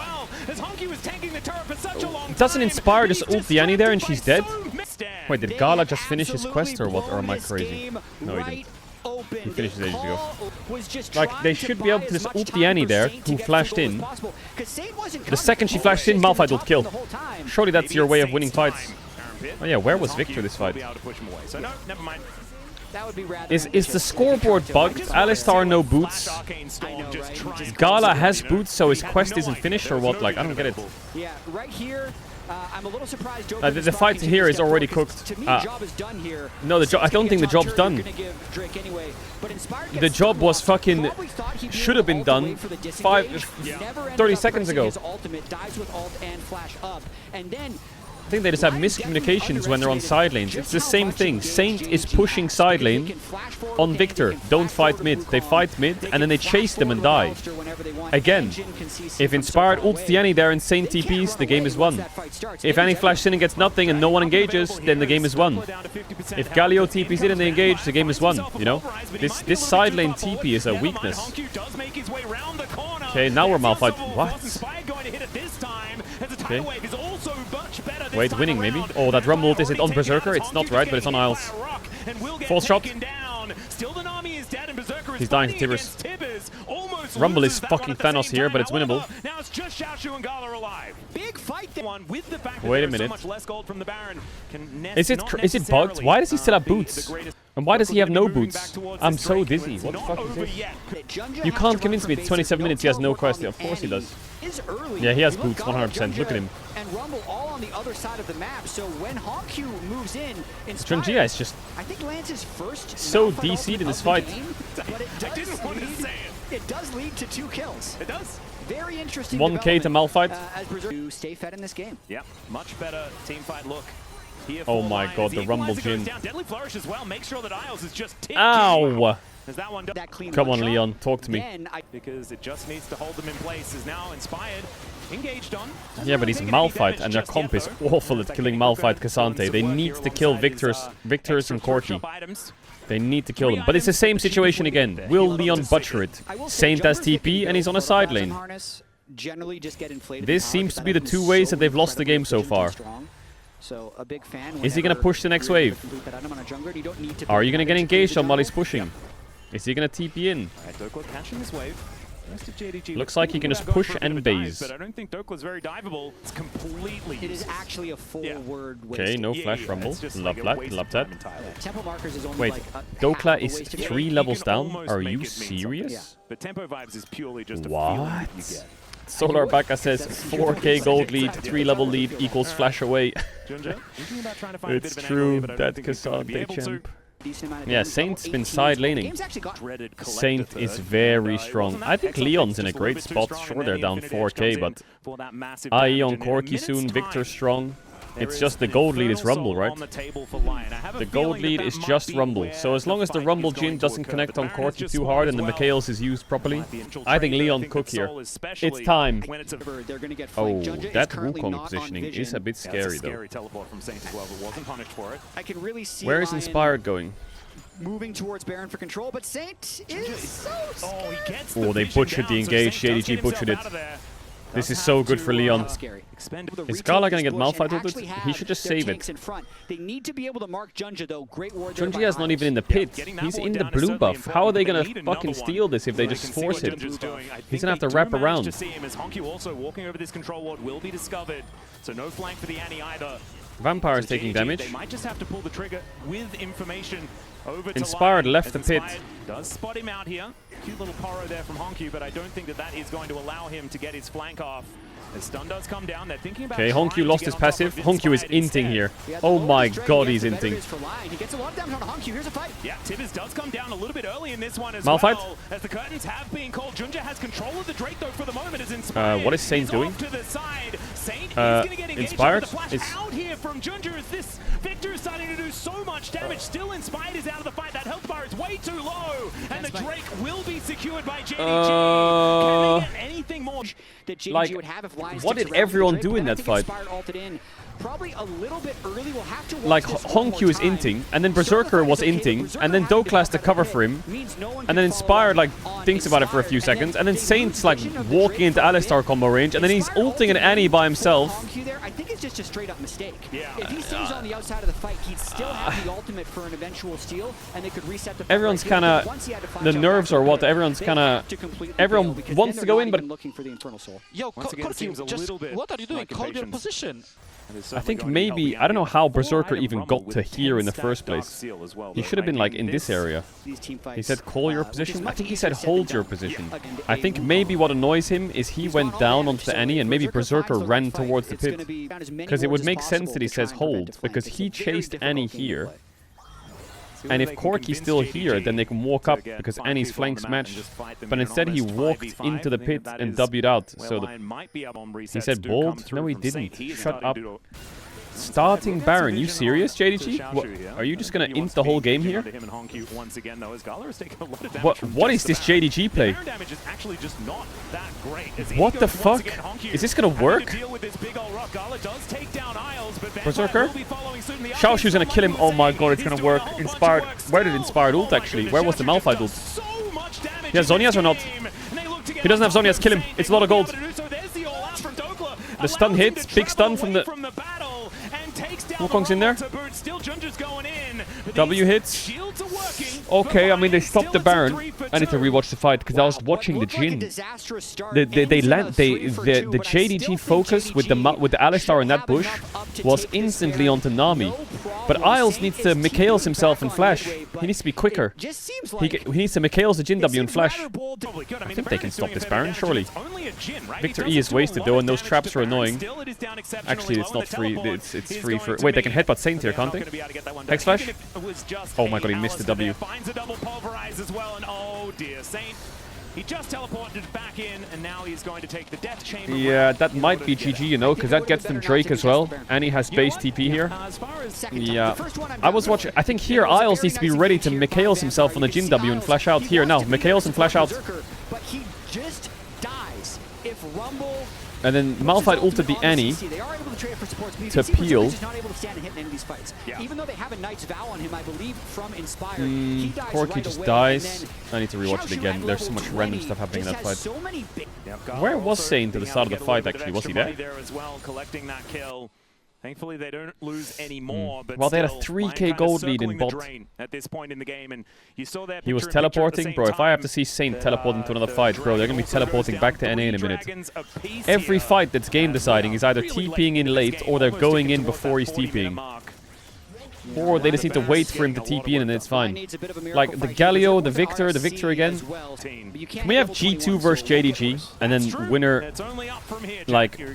Doesn't Inspire just ult the Annie there and she's dead? Wait, did Gala just finish his quest or what? Or am I crazy? No, he didn't. He finished it ages ago. Like, they should be able to just ult the Annie there, who flashed in. The second she flashed in, Malphite will kill. Surely that's your way of winning fights. Oh yeah, where was Victor this fight? Is the scoreboard bugged? Alistar no boots? Gala has boots, so his quest isn't finished or what? Like, I don't get it. Yeah, right here. I'm a little surprised. The fight here is already cooked. No, I don't think the job's done. The job was fucking should have been done 30 seconds ago. I think they just have miscommunications when they're on side lanes. It's the same thing. Saint is pushing side lane on Victor. Don't fight mid. They fight mid and then they chase them and die. Again, if Inspired ults the Annie there and Saint TPs, the game is won. If Annie flashes in and gets nothing and no one engages, then the game is won. If Galio TPs in and they engage, the game is won. You know? This side lane TP is a weakness. Okay, now we're Malphite. What? Okay. Wait, winning maybe? Oh, that Rumble ult, is it on Berserker? It's not right, but it's on Isles. False shot. He's dying to Tibbers. Rumble is fucking Thanos here, but it's winnable. Now it's just Xiaoshu and Gala alive. Big fight there. One with the fact Wait a that there's minute. so much less gold from the Baron. Is it bugged? Why does he still have boots? And why does he have no boots? I'm so dizzy. What the fuck is this? You can't convince me it's 27 minutes he has no quest. Of course he does. Yeah, he has boots, 100%. Look at him. And Rumble all on the other side of the map. So when Hongq moves in, Junjia is just I think Lance's first so DC'd in this fight. But it does lead to 2 kills. It does. Very interesting. 1k to Malphite. As Berserker to stay fed in this game. Yeah, much better team fight look. Here Oh for my Lions. god, the The Rumble equalizer goes Jin. down. Deadly Flourish as well. Make sure that Isles is just ticking. Ow! As that one does. That clean Come on, one shot. Leon, talk to me. Because it just needs to hold them in place. Is now Inspired. Engaged on. Yeah, but he's Malphite, and their comp is awful at killing Malphite Cassante. They need to kill Victor's and Corki. They need to kill them. But it's the same situation again. Will Leon butcher it? Saint has TP, and he's on a side lane. This seems to be the 2 ways that they've lost the game so far. Is he going to push the next wave? Are you going to get engaged on while he's pushing? Is he going to TP in? Looks like he can just push and base. But I don't think Dokla's very diveable. It's completely It is actually a forward waste. Okay, no flash rumble. Love that, love that. Tempo markers is only Wait, like a Dokla half a is waste of 3 damage. levels down? almost Are make you it mean something. serious? But Tempo Vibes is purely just a What? feeling that you get. Solar Baka says 4k gold lead, 3 level lead equals flash away. Junja, thinking about trying to find a It's bit of an true, angle here, but I don't that think he's going to be Cassante able to. champ. Decent amount of Yeah, damage. Saint's been 18. side laning. Game's actually got Dreaded collector Saint third. is very And, it strong. wasn't I that think excellent Leon's fix, in a just little great bit too spot. strong, Sure, and they're then down Infinity Edge 4k, comes but in for that massive IE on damage, and in a Corki minute's soon, Victor time, strong. there It's is just the an gold lead is infernal Rumble, soul right? on the table for Lion. I have a The gold feeling lead that is that just might be Rumble. where So as long as the fight Rumble is going Jin to doesn't occur. connect The on Baron is Corki just too small hard as and the well. Mikhails is used properly, Might be infiltrating, I think but Leon think cook that here. Soul especially It's time. when it's a They're going to get Oh, flanked. Junja that is currently Wukong not on positioning is vision. a bit That's a scary though. scary teleport from Saint as well, but wasn't punished for it. I can really see Where is Lion Inspired going? moving towards Baron for control, but Saint is so Oh, scared. he gets Oh, the they vision butchered the down, so engage. Saint does JDG get himself butchered it. out of there. This is Does so have good to, for Leon. Scary. expend The Is retake Gala this gonna get push and Malphite ulted? actually He have should just their save it. tanks in front. They need to be able to mark Junja though. Great ward there by Junjia's not Isles. even in the pit. Getting that He's ward in the down is blue certainly buff. How are they important, gonna but they need fucking another steal one. this if they So just can see force what it? Junja's doing. I He's think gonna have they to do wrap manage around. to see him as Hongq also walking over this control ward will be discovered. So no flank for the Annie either. Vampire is So taking JDG, damage. They might just have to pull the trigger with information over to Inspired Lion, left as the pit. Inspired does spot him out here. Cute little poro there from Hongq, but I don't think that that is going to allow him to get his flank off. As stun does come down, they're thinking about Okay, trying Hongq to lost get his on top passive. of Hongq is Inspired inting instead. here. Yeah, Oh the my lowest trade, god, yes, he's the better inting. is for Lion. He gets a lot of damage on Hongq. Here's a fight. Yeah, Tibbers does come down a little bit early in this one as Malphite? well. As the curtains have been called, Junja has control of the Drake though for the moment. As Inspired what is Saint doing? off to the side. Saint is going to get engaged. Inspired The flash is- out here from Junja as this Victor is starting to do so much damage. Still Inspired is out of the fight. That health bar is way too low. And the Drake will be secured by JDG. Can they get anything more? That JDG Like, would have if Lion what sticks did around everyone with the do Drake, in but that then I fight? think Inspired ulted in probably a little bit early. We'll have to watch Like, this one Hongq more is time. inting, and then So the Berserker fact was that inting, Berserker and then having Dokla has to back cover out for him, means no one and can then follow Inspired like on thinks about it for a few Inspired, seconds, and then they Saint's lose like vision of the walking Drake into for a bit. Alistar combo range, and then he's Inspired ulting an ultimately Annie by for himself. Hongq there, I think it's just a straight up mistake. Yeah. If he stays on the outside of the fight, he'd still have the ultimate for an eventual steal, and they could reset the fight. Everyone's right here. kinda- But once he had to flash the out nerves back or to what, the pit, everyone's they kinda- have to completely everyone bail because wants then to they're go not in, but- even looking for the Infernal Soul. Yo, Once again, it seems a just little bit what are you doing? like Hold your impatience. position. I think maybe, I don't know how Berserker even got to here in the first place. He should have been like in this area. These team fights, He said call your which is position. I much think he easier said said than hold your done. position. Again, I a think Wukong. maybe what annoys him is he He's went gone all down damage, onto so the Annie if and maybe Berserker Berserker finds the ran right fight, towards the it's gonna pit. be as many Because it wards would as make sense possible that he to try says and prevent hold, a flank. because It's he a very chased difficult Annie game to here. play. And if Corki's still here, then they can walk up because Annie's flanks match. But instead he walked into the pit and W'd out. So he said bold? No, he didn't. Shut up. Starting Baron, you serious, JDG? What, are you just gonna int the whole game here? What is this JDG play? What the fuck? Is this gonna work? Berserker? Xiaoshu's gonna kill him. Oh my god, it's gonna work. Inspired. Where did Inspired ult actually? Where was the Malphite ult? He has Zhonya's or not? He doesn't have Zhonya's. Kill him. It's a lot of gold. The stun hits. Big stun from the... Wukong's in there. W hits. Okay, I mean, they stopped the Baron. I need to rewatch the fight because I was watching the Jhin. The JDG focus with the Alistar in that bush was instantly onto Nami. But Isles needs to Mikhails himself and flash. He needs to be quicker. He needs to Mikhails the Jhin W and flash. I think they can stop this Baron, surely. Victor E is wasted though, and those traps are annoying. Actually, it's not free. It's free for... Wait, they can headbutt Saint here, can't they? Hex flash? Oh my god, he missed the W. Finds a double pulverize as well, and oh dear, Saint. He just teleported back in, and now he's going to take the death chamber. Yeah, that might be GG, you know, because that gets them Drake as well. And he has base TP here. Yeah. I was watching... I think here Isles needs to be ready to Mikhails himself on the Jhin W and flash out here. Now, Mikhails and flash out. But he just dies if Rumble... And then Malphite ulted the Annie to peel. Even though they have a Knight's Vow on him, I believe, from Inspire. Corki just dies. I need to rewatch it again. There's so much random stuff happening in that fight. Where was Saint at the start of the fight, actually? Was he there? Thankfully, they don't lose any more. But well, they had a 3k gold lead in bot. At this point in the game, and you saw that he was teleporting, bro. If I have to see Saint teleporting to another fight, bro, they're gonna be teleporting back to NA in a minute. Every fight that's game deciding is either TPing in late or they're going in before he's TPing. Or they just need to wait for him to TP in and it's fine. Like the Galio, the Victor again. Can we have G2 versus JDG and then winner, like, do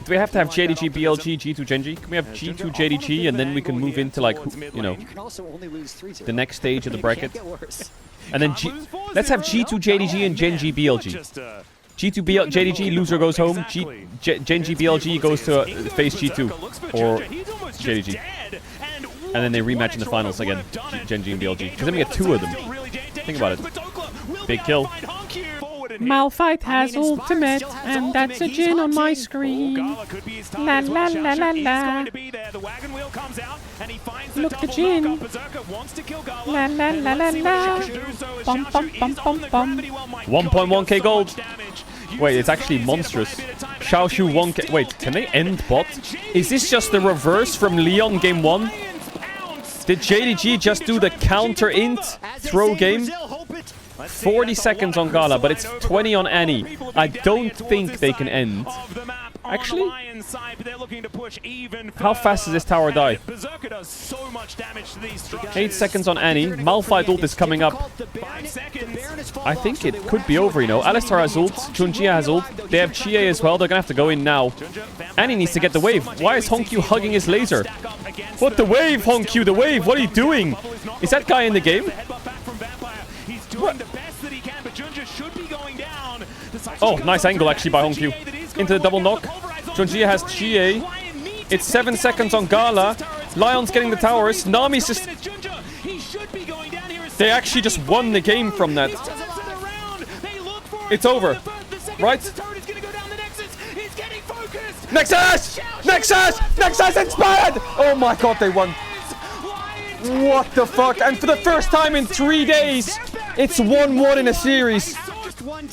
we have to have JDG BLG, G2 Genji? Can we have G2 JDG and then we can move into, like, you know, the next stage of the bracket? And then let's have G2 JDG and Genji BLG. G2 JDG, loser goes home. Genji BLG goes to face G2 or JDG. And then they rematch in the finals again, Genji and BLG. Because then we get 2 of them. Think about it. Big kill. Malphite has ultimate, and that's a Jhin on my screen. La la la la la. Look, the Jhin. La la la la la. Bum bum bum bum bum. 1.1k gold. Wait, it's actually monstrous. Xiaoshu 1k. Wait, can they end bot? Is this just the reverse from Lyon game 1? Did JDG just do the counter int throw game? 40 seconds on Gala, but it's 20 on Annie. I don't think they can end. Actually, how fast does this tower die? 8 seconds on Annie. Malphite ult is coming up. I think it could be over, you know. Alistar has ult. Junjia has ult. They have Chie as well. They're gonna have to go in now. Annie needs to get the wave. Why is Honkyu hugging his laser? What the wave, Honkyu? The wave? What are you doing? Is that guy in the game? What? Oh, nice angle actually by Honkyu. Into the double knock. Junjia has Chie. It's 7 seconds on Gala. Lyon's getting the towers. Nami's just... They actually just won the game from that. It's over. Right? Nexus! Nexus! Nexus inspired! Oh my god, they won. What the fuck? And for the first time in 3 days, it's 1-1 in a series.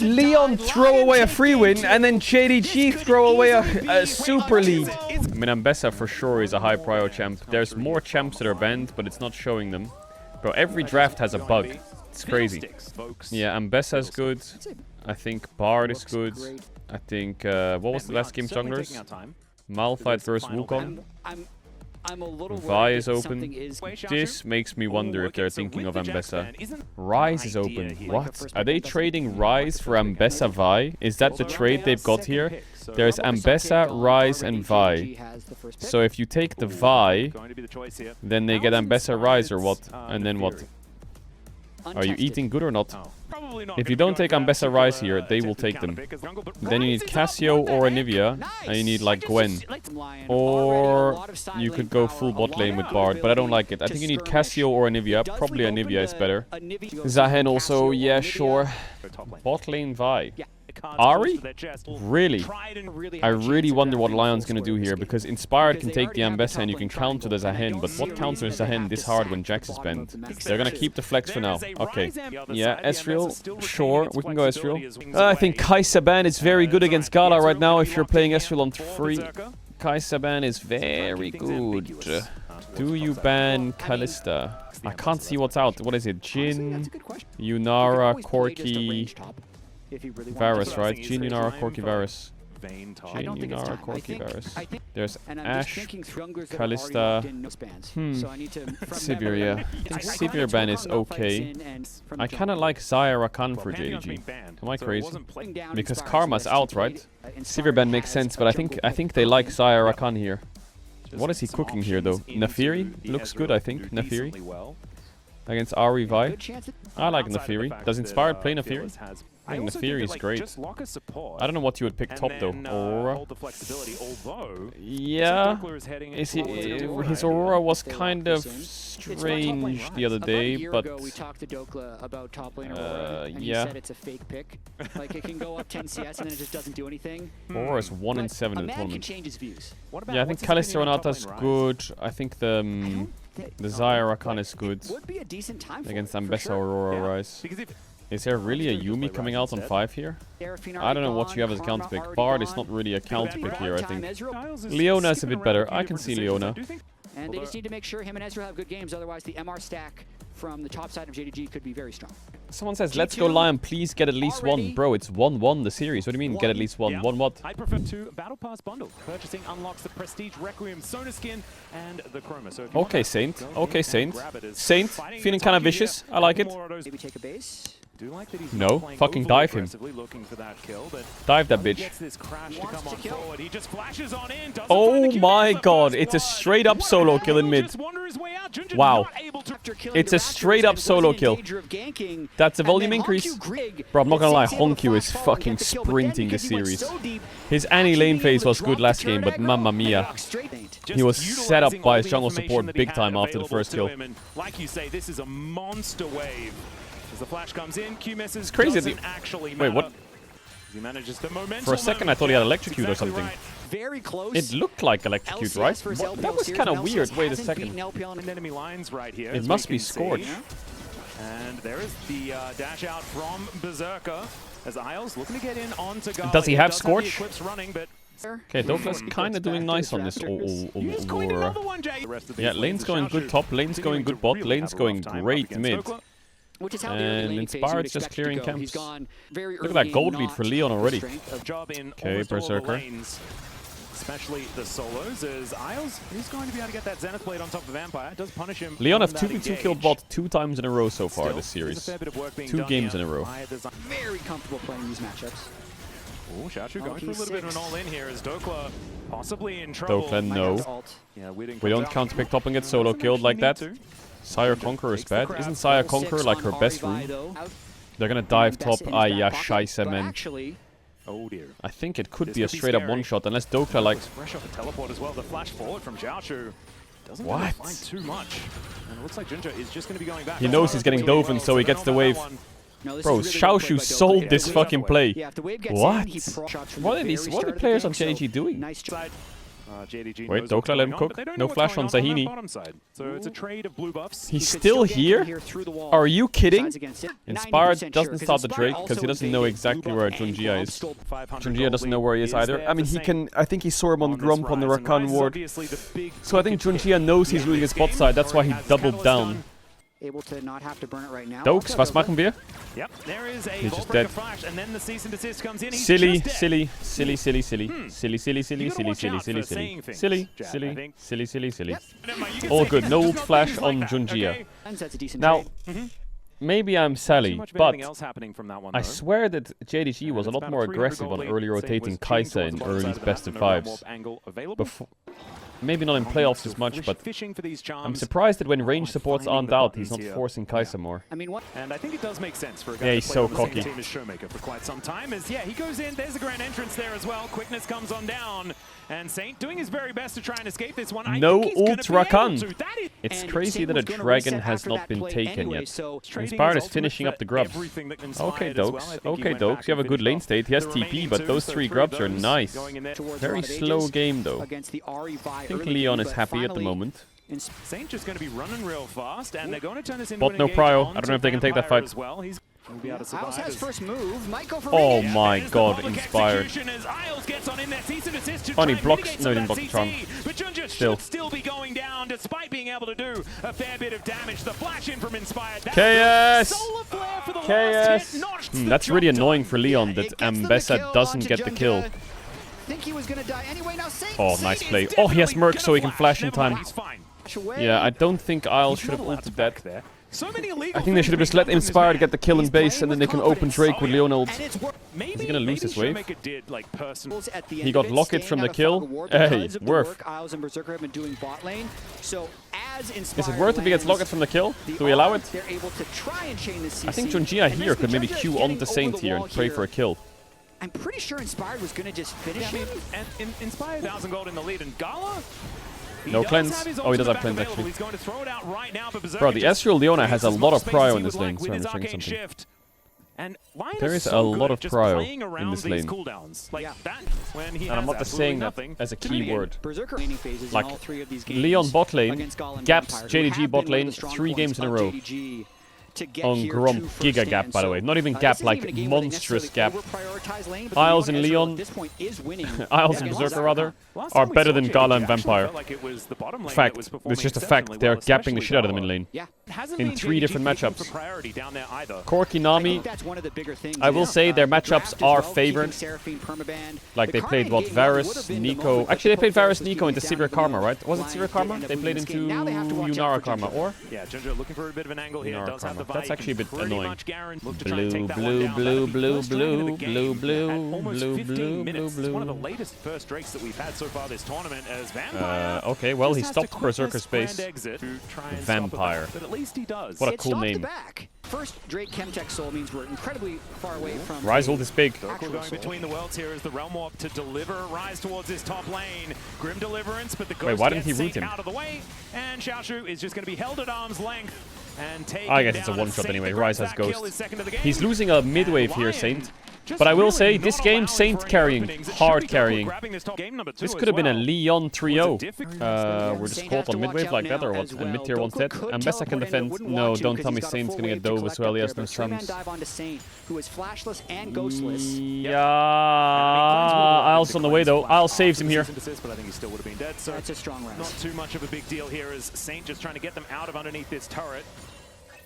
Lyon throw away a free win, and then JDG throw away a super lead. I mean, Ambessa for sure is a high prio champ. There's more champs that are banned, but it's not showing them. Bro, every draft has a bug. It's crazy. Yeah, Ambessa's good. I think Bard is good. I think, what was the last game junglers? Malphite versus Wukong. Vi is open. This makes me wonder if they're thinking of Ambessa. Rise is open. What? Are they trading Rise for Ambessa Vi? Is that the trade they've got here? There's Ambessa, Rise, and Vi. So if you take the Vi, then they get Ambessa, Rise, or what? And then what? Are you eating good or not? If you don't take Ambessa Rise here, they will take them. Then you need Cassio or Anivia, and you need like Gwen. Or you could go full bot lane with Bard, but I don't like it. I think you need Cassio or Anivia. Probably Anivia is better. Zahen also, yeah, sure. Bot lane Vi. Ari? Really? I really wonder what Lyon's gonna do here, because Inspired can take the Ambessa and you can counter the Zahen, but what counters Zahen this hard when Jax is banned? They're gonna keep the flex for now. Okay. Yeah, Ezreal, sure, we can go Ezreal. I think Kai Saban is very good against Gala right now if you're playing Ezreal on free. Kai Saban is very good. Do you ban Callista? I can't see what's out. What is it? Jin, That's a good question. Yunara, Always play just a Corki, range top if he really wanted Varus, to. right? Jin, Yunara, Corki, Varus. Vayne top. I Jin, don't think it's Yunara, time. Corki, Varus. I think, There's and I'm Ash, just thinking through junglers that Callista. are already locked in no spans. So I need to from Sivir, yeah. memory, I think I Sivir ban is okay. I kind of like Xayah Rakan for JDG. Am I crazy? Because Karma's out, right? Sivir ban makes sense, but I think they like Xayah Rakan here. What is he cooking here, though? Nafiri? Looks good, I think. Nafiri. Against Ahri Vi. I like Nafiri. Does Inspired play Nafiri? I think Nafiri is great. I don't know what you would pick top, though. Aurora? Yeah. His Aurora was kind of strange the other day, but... we talked to Dokla about top lane Aurora, and he said it's a fake pick. Like, it can go up 10 CS and then it just doesn't do anything. Aurora is 1 in 7 in the A man can tournament. change his views. Yeah, I think Kalista Renata's good. I think the Xayah Rakan is good Would be a decent time for against it, for Ambessa sure. Aurora Rise. Is there really a Yumi coming out on 5 here? I don't know what you have as a counter pick. Bard is not really a counter pick here, I think. Leona is a bit better. I can see Leona. And they just need to make sure him and Ezreal have good games, otherwise the MR stack from the top side of JDG could be very strong. Someone says, let's go Lyon, please get at least one. Bro, it's 1-1 the series. What do you mean, get at least one? Yeah. 1 what? I prefer to Battle Pass bundle. Purchasing unlocks the Prestige Requiem Sona skin and the Chroma. So if you Okay, want Saint. that, Okay, go Saint. grab it as Saint, fighting feeling the kind of top vicious. here. I like it. More autos. Maybe take a base. Do like that he's No, not playing fucking overly dive him. aggressively looking for that kill, but Dive that when he bitch. gets this crash to Wants come to on kill. forward, he just flashes on in, doesn't find Oh the kill, my gets the god, first it's a blood. straight up solo kill in mid. Just wander his way out. Ginger Wow. not able to- After killing It's the a Raptors straight up and solo wasn't in kill. danger of ganking, That's a and volume then increase. Honku Grig Bro, I'm not gonna lie, Saint's able to Honku is flash forward and fucking get the kill, but then sprinting because this he went series. so deep, His anti-lane actually phase able was to good drop last the game, but turret mamma and mia. walk straight. Just He was set up utilizing by all his the jungle information support that he big had time after the available first to kill. him, and like you say, this is a monster wave. As the flash comes in, Q misses. It's crazy that doesn't actually Wait, what? matter. He manages the momentum. For a second, I thought he had electrocute or Exactly something. right. Very close. It looked like electrocute, LCS right? versus What? LPL That was series, kind of and weird. LCS Wait a hasn't second. beaten LPL in And enemy lines right here. It as must we be can see. Scorch. And there is the dash out from Berserker as Isles looking to get in onto Gala. Does he have does Scorch? the Eclipse running, but Okay, Douglas kind of doing nice on this he's going Aurora. another one, Jay. The rest of Yeah, these lane's are going good Xiaoshu top, lane's going continuing good to bot, really lane's have a rough going time up great against mid. Dokla. Which is how the And early lane phase you would Inspired's just expect clearing to go. He's camps. gone very Look at early that gold game, lead for not Lyon already. strength A job in Okay, almost all of the Berserker. lanes, especially the solos, as Isles is going to be able to get that Zenith Blade on top of Vampire. It does punish him. Leon have from that 2v2 killed engage. bot 2 times in a row so far Still, this there's a series. fair bit of work being 2 done games here in a row. by design. very comfortable playing these matchups. Oh, Xiaoshu going for a he's little bit of an 6. all-in here as Dokla possibly in trouble. Dokla, no. Alt. Yeah, Weeding We don't comes out. counter pick top and get solo Doesn't killed like that. actually need to. Sire Conqueror is Takes the bad. crowd. Isn't Sire Level Conqueror 6 like on her best Ahri Vi, room? though. Out They're gonna dive top. best in his Ah, back yeah, pocket, scheisse, but man. actually, Oh dear. I think it could This be a could be straight up scary. one shot unless Dokla like... Fresh off a teleport as well. The flash forward from Xiaoshu doesn't really What? find too much. And it looks like Ginger is just going to be going back. He knows he's getting Dovin, so he gets the wave. no, this Bro, is really well played Xiaoshu by Dokla. sold Yeah, this the wave- fucking play. Yeah, if the wave gets What? in, he pro shots from What the are these? very What are start the of players game, on JDG so doing? Nice job. JDG Wait, knows Dokla what's let going him on, cook. but they don't No know what's flash going on that Zahini. bottom side. So it's a trade of blue buffs. He's He could still gank from here? here through the wall. Are you kidding? Sides against it. Inspired 90% doesn't sure, start the 'cause Drake Inspired because he also doesn't know evaded exactly blue where buff and Junjia Gromp is. stole 500 Junjia gold doesn't lead know where he is is either. there I mean, the he same can... I think he saw him on on this Gromp on the rise, and Rakan Rise is ward. obviously the big So I think ticket Junjia knows he's in losing this his bot game. side. That's why he Already has doubled Catalyst down. done. Able to not have to burn it right now. Dokes, Also, was Dokla- machen wir? Yep, there is a He's just Vault dead. Breaker flash, and then the cease and desist comes in. He's Silly, just dead. silly, silly, silly, silly, silly, silly, silly, You gotta silly, watch silly, out silly, for silly, saying things, silly, Jack, I silly, think. silly, silly, silly. Never mind, you can All say good. things, No just ult not flash things on like that, Junjia. okay? That's a decent Now, trade. maybe I'm Too Sally, much of but anything else happening from that one, I though. swear that JDG was a It's lot about more 300 aggressive gold on lead. early Same rotating was cheating Kaisa towards in the bottom early's side of the best map, of no realm fives. warp angle available. Maybe not in playoffs as much, but Fishing for these charms. I'm surprised that when range supports finding aren't the out, he's not buttons here. forcing Kaisa more. I mean, what? And I think it does make sense for a guy Yeah, to he's play so on the same cocky. team as Showmaker for quite some time. As he goes in, there's a grand entrance there as well. Quickness comes on down, and Saint doing his very best to try and escape this one. I No think he's gonna ult be able Rakan. to. That is It's And crazy Saint that a was gonna dragon reset has after not that been play taken anyway, yet. so trading Inspired his is finishing ultimate up the for grubs. everything that Okay, inspired as well. I Dokes. think he Okay, went Dokes. back You have a and good finished lane off state. He has the TP, remaining but two, those so 3 three of grubs are those nice. going in there. towards Very Rod of slow Ages game, though. against the Ahri Vi I think early Leon game, is but happy at the finally moment. Saint just going to be running real fast, and they're going to turn this into Bot an no engage prio. I onto don't know if they can take that Vampire fight. as well. He's Isles has first move. Might go for Oh Radiant. my god, inspired. Oh, and he blocks. No, he didn't block the charm. But Junja Still. should still be going down despite being able to do a fair bit of damage. The flash in from Inspired. KS! Solar Flare for the KS! last hit, notched the That's really job annoying done. for Lyon that It gets them the Mbessa kill doesn't onto get the Junja. kill. Think he was gonna die anyway. Now Saint. Oh, nice play. Oh, he has Merc so he can flash in time. He's fine. Yeah, I don't think Isles should have ulted that. There. So many illegal I think they should have just let Inspired get the kill in base and then they can open Drake with Leon ult. And it's Is he gonna lose this wave? at the He end got of it, Locket staying from out the of kill. Fog of War Hey, because of the worth. work Isles and Berserker have been doing bot lane. So as Is Inspired it worth if he gets lands Locket from the kill? the Do we allow arc, it? They're able to try and chain the CC. I think Junjia And here that's could maybe Junja queue getting on the over Saint here wall and pray for a kill. I'm pretty sure Inspired was gonna just finish him. And Inspired 1,000 gold in the lead, and Gala. No cleanse. Oh, he does have cleanse actually. He's going to throw it out right now, but Berserker Bro, the just Ezreal Leona has a creates as lot much of prio space in as this he lane. would Sorry, I'm like checking with his something. arcane shift. And Lyon There is is a so lot good of just prio playing in around this these lane. cooldowns. Like that, when he And I'm has not just saying that absolutely as a nothing to do. key word. Berserker laning phases Like, in all three of these games. Leon bot lane, against Gala and gaps Vampire, who JDG have bot been one of lane the strong 3 games points in a of row. JDG to get On here Gromp, to first Giga gap stand. by the way. Not even This gap, isn't like even a game where they monstrous necessarily gap. overprioritize lane, but Isles the and Ezreal Leon, at this point is winning Isles and against Berserker Berserker. rather, Last are time we better saw than JDG, Gala and actually Vampire. felt like it was the bottom lane that Fact. was performing It's just a exceptionally fact. They're well, gapping the especially shit out of them in Gala. lane. Yeah. Hasn't In been 3 different JDG matchups. for priority down there either. Corki I Nami, think that's one of the bigger things. I will say their matchups are favored. Like they played what, Varus, Nico. Actually, they played Varus, Nico into Severe Karma, right? Was it Severe Karma? They played into Yunara Karma, or? Yeah, Junja looking for a bit of an angle here. Yunara Does have the Karma. That's vibe. actually a bit Pretty annoying. much guaranteed. Look to try and Blue, take that one blue, down. blue, That'll be blue, first dragon of the blue, game blue, at almost blue, 15 blue, minutes. blue, It's one of the blue. latest first drakes that we've had so far this tournament as Vampire. Okay, well, he just has to stopped quit Berserker this space. grand exit to try and Vampire. stop it, but at least he does. What a It cool stopped the name. back. First, Drake Chemtech Soul means we're incredibly far away from Rise ult is big. We're going between the worlds here as the Realm Warp to deliver Rise towards his top lane. Grim Deliverance, but the Ghost why didn't gets he root Saint him? out of the way, and Xiaoshu is just going to be held at arm's length and taken I guess it's a down. one-shot Saint, anyway. the Rise grab has back kill Ghost. is second to the game. He's losing a mid-wave And here, Lyon Saint. just But I will really say, not this game, allowing Saint for any carrying, openings. It should hard be double carrying. grabbing this top game number 2 This as could have been a well. Leon 3-0. difficult- We're just caught on mid-wave like that, or what? And mid-tier 1 set. And Mbessa can defend. No, don't tell me Saint's gonna get dove as well. He has no strums. who is flashless and ghostless. Yeah, Isles on the way though. Isles saves him here. But I think he still would have been dead. So That's a strong not round. too much of a big deal here as Saint just trying to get them out of underneath this turret.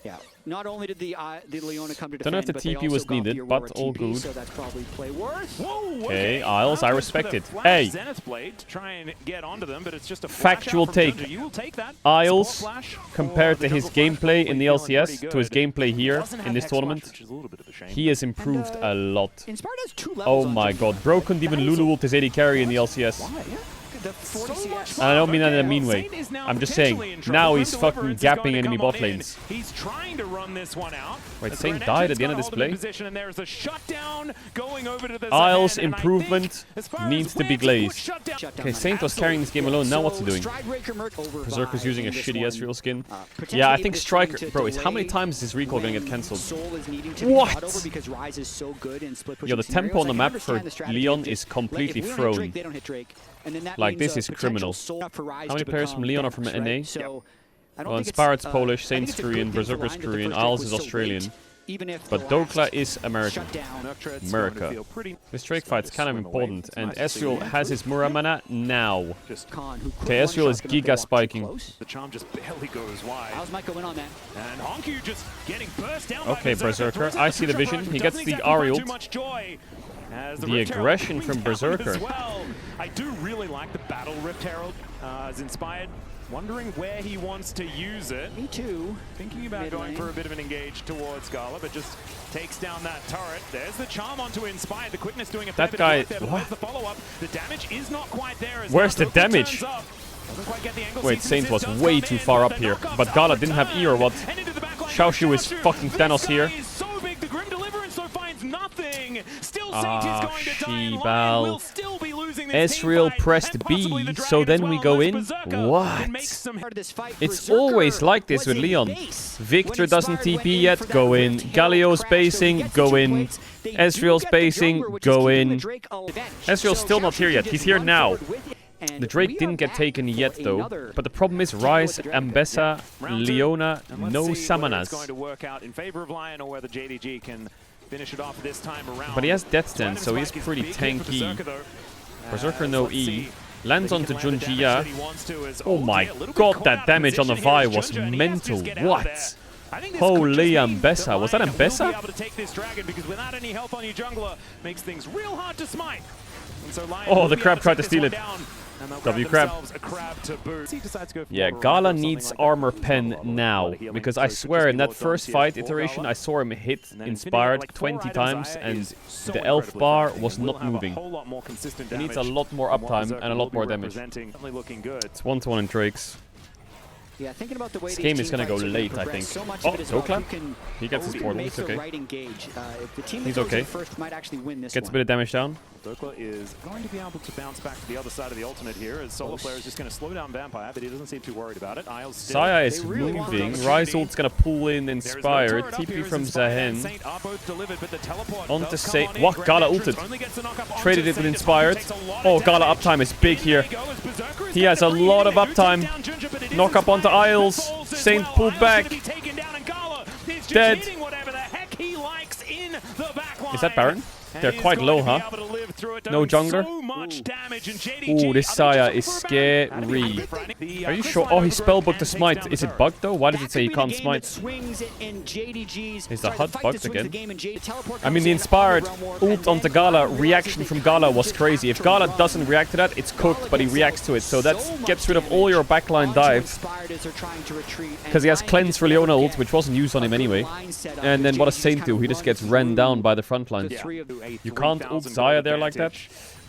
Yeah. Not only did the Leona come to defend, Don't know if the but they TP also was got the needed, Aurora but all TP, good. So that's probably play worth. Whoa, Okay, Isles, I respect it. Flash Hey. Zenith Blade to try and get onto them, but it's just a Factual flash out from take. Junja. You will take that. Isles, Support flash compared for to the his jungle flash, gameplay in probably the feeling LCS pretty to his good. gameplay here Doesn't have in this Hex Flash, tournament, which is a little bit of a shame. he has improved a lot. Inspired has 2 levels Oh on my Junja. god, bro couldn't even Lulu ult his AD carry in the LCS. Yeah. The 40 CS. And I don't mean that in a mean way. Saint is now I'm just potentially saying, in trouble. now Grim he's fucking Deliverance is going gapping to enemy come on bot in. lanes. He's trying to run this one out. Wait, As Saint Greninja's died at the end of gonna this hold him in play? position, and there is a shutdown going over to the Isles Zahan, and I improvement think as far as needs to where be put glazed. shutdown- Okay, Saint was carrying this game alone, now what's he doing? Berserker's using a shitty Ezreal skin. Yeah, I think Striker... Bro, how many times is his recall gonna get cancelled? What? Yo, the tempo on the map for Lyon is completely thrown. Like, this is criminal. How many players from Lyon are from NA? Well, Inspired's Polish, Saint's Korean, Berserker's Korean, Isles is Australian. But Dokla is American. America. This Drake fight's kind of important, and Ezreal has his Muramana now. Okay, Ezreal is giga spiking. The charm just barely goes wide. Isles might go in on that. And Honku just getting burst down Okay, by Berserker. I see the vision. He gets the Ari ult. As The Rift Herald aggression coming from down Berserker. as well. I do really like the battle Rift Herald as Inspired. Wondering where he wants to use it. Me too. Thinking about Mid going lane. for a bit of an engage towards Gala, but just takes down that turret. There's the charm onto Inspired. The quickness doing a fair That bit guy- of work there, but where's what? the follow-up? The damage is not quite there. As Where's now the Dokla damage? turns up. Doesn't quite get the angle. Wait, Season Saint was Assist does way come too in, far but up the here. knockups But are Gala didn't have E or what? returned. And into the back line Xiaoshu goes is Xiaoshu. fucking Thanos This guy here. is so big, the Grim Deliverance so finds nothing. Still Saint Ah, is going to die, and Lyon Sheebal. will still be losing this team Ezreal fight, pressed and possibly B, the so dragon then as we well, go unless in? Berserker What? can make some Part of this fight, It's Berserker always like this was with in Leon. base. Victor When doesn't Inspired went TP in yet, for that go in. Rift Herald Galio crash, so he spacing, gets the go two in. points. They do Ezreal get the spacing, jungler, which is go keeping in. the Drake alive. Ezreal's So still not here Xiaoshu yet. can He's just here run now. forward with it. And The Drake didn't get taken yet, though. But the problem is Ryze, Ambessa, Leona, no Summoners. Going to work out in favor of Lyon, or whether JDG can finish it off this time around. But he has Death Stand, so he's pretty tanky. Berserker no E. Lands onto Junjia. Oh my god, that damage on the Vi was mental. What? Holy Ambessa. Was that Ambessa? Oh, the crab tried to steal it. W crab. Yeah, Gala needs armor pen now. Because I swear in that first fight iteration I saw him hit Inspired 20 times and the elf bar was not moving. He needs a lot more uptime and a lot more damage. It's 1-1 in Drakes. Yeah, thinking about the way this game is going to go late, I think. Oh, toe clap. He gets his portal. It's okay. He's okay. Gets a bit of damage down. Dokla is going to be able to bounce back to the other side of the ultimate here, as Solo Player is just going to slow down Vampire, but he doesn't seem too worried about it. Saya is moving. Ryze ult's going to pull in Inspire. TP from Zahen. Onto Saint. What? Gala ulted. Traded it with Inspired. Oh, Gala uptime is big here. He has a lot of uptime. Knock up onto Isles. Saint pulled back. Dead. Is that Baron? They're quite low, huh? No jungler? Ooh, this Saya is scary. Are you sure? Oh, he spellbooked the smite. Is it bugged though? Why does it say he can't smite? Is the HUD bugged again? I mean, the Inspired ult onto Gala, reaction from Gala was crazy. If Gala doesn't react to that, it's cooked, but he reacts to it. So that gets rid of all your backline dives. Because he has Cleanse for Leona ult, which wasn't used on him anyway. And then what does Saint do? He just gets ran down by the front line. You can't ult Xayah there like that.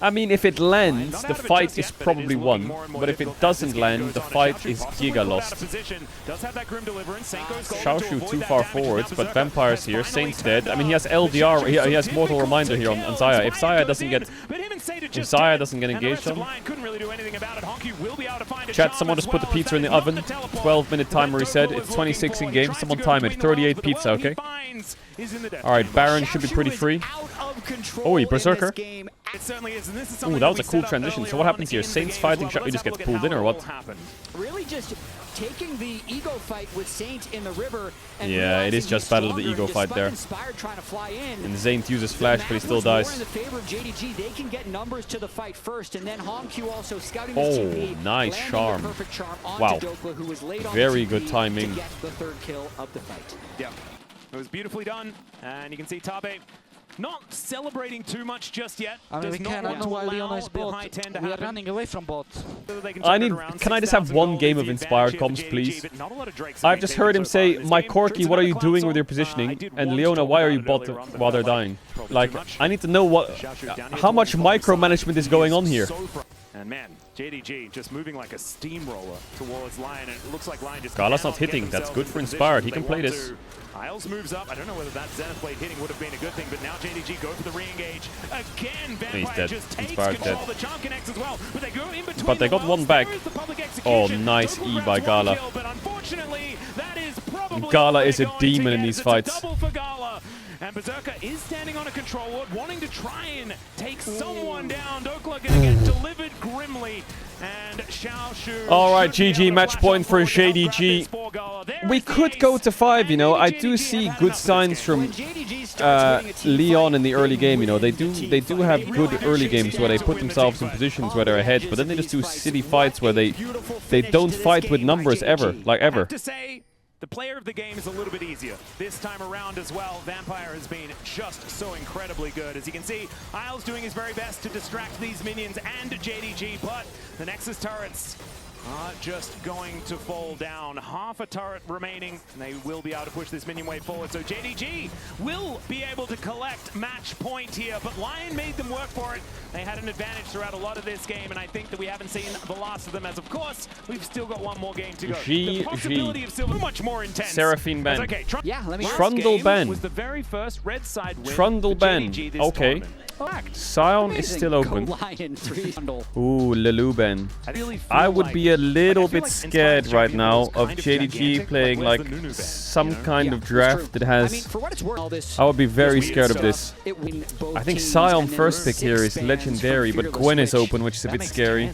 I mean, if it lands, the fight is probably won. But if it doesn't land, the fight is giga lost. Xiaoshu too far forwards, but Vampire's here. Saint's dead. I mean, he has LDR. He has Mortal Reminder here on Xayah. If Xayah doesn't get engaged on, chat, someone just put the pizza in the oven. 12-minute timer, he said. It's 26 in game. Someone time it. 38 pizza, okay? Alright, Baron should be pretty free. Oh, he Berserker. Ooh, that was a cool transition. So what happens here? Saint's fighting, he just gets pulled in or what? Really just taking the ego fight with Saint in the river. Yeah, it is just battle of the ego fight there. And Saint uses flash, but he still dies. Oh, nice charm. Wow. Very good timing. Yeah, it was beautifully done, and you can see Tabe not celebrating too much just yet. I mean, we cannot know why Leona is bot. We are running away from bot. Can I just have one game of Inspired comms, please? I've just heard him say, "My Corky, what are you doing with your positioning?" And Leona, why are you bot while they're dying? Like, I need to know how much micromanagement is going on here. And man, JDG just moving like a steamroller towards Lyon, and it looks like Lyon just... Gala's not hitting. That's good for Inspired. He can play this. Isles moves up. I don't know whether that Zenith Blade hitting would have been a good thing, but now JDG go for the re-engage. Again, Vampire just takes control. The charm connects as well, but they go in between. But they got one back. Oh, nice E by Gala. Gala is a demon in these fights. And Berserker is standing on a control ward, wanting to try and take someone down. Dokla gonna get delivered grimly. And Xiaoshu. Alright, GG, match point for JDG. We could go to 5, you know. I do see good signs from Lyon in the early game, you know. They do have good early games where they put themselves in positions where they're ahead, but then they just do silly fights where they don't fight with numbers ever, like ever. The player of the game is a little bit easier this time around as well. Vampire has been just so incredibly good. As you can see, Isles doing his very best to distract these minions and JDG, but the Nexus turrets are just going to fall down. Half a turret remaining, and they will be able to push this minion wave forward. So JDG will be able to collect match point here, but Lyon made them work for it. They had an advantage throughout a lot of this game, and I think that we haven't seen the last of them, as of course, we've still got one more game to go. The possibility of Silver much more intense. Seraphine ban. Okay, Trundle ban. Was the very first red side win Trundle ban. Okay. Sion is still open. Ooh, Lelu ban. I would be a little bit scared right now of JDG playing like some kind of draft that has... I would be very scared of this. I think Sion first pick here is legendary, but Gwen is open, which is a bit scary.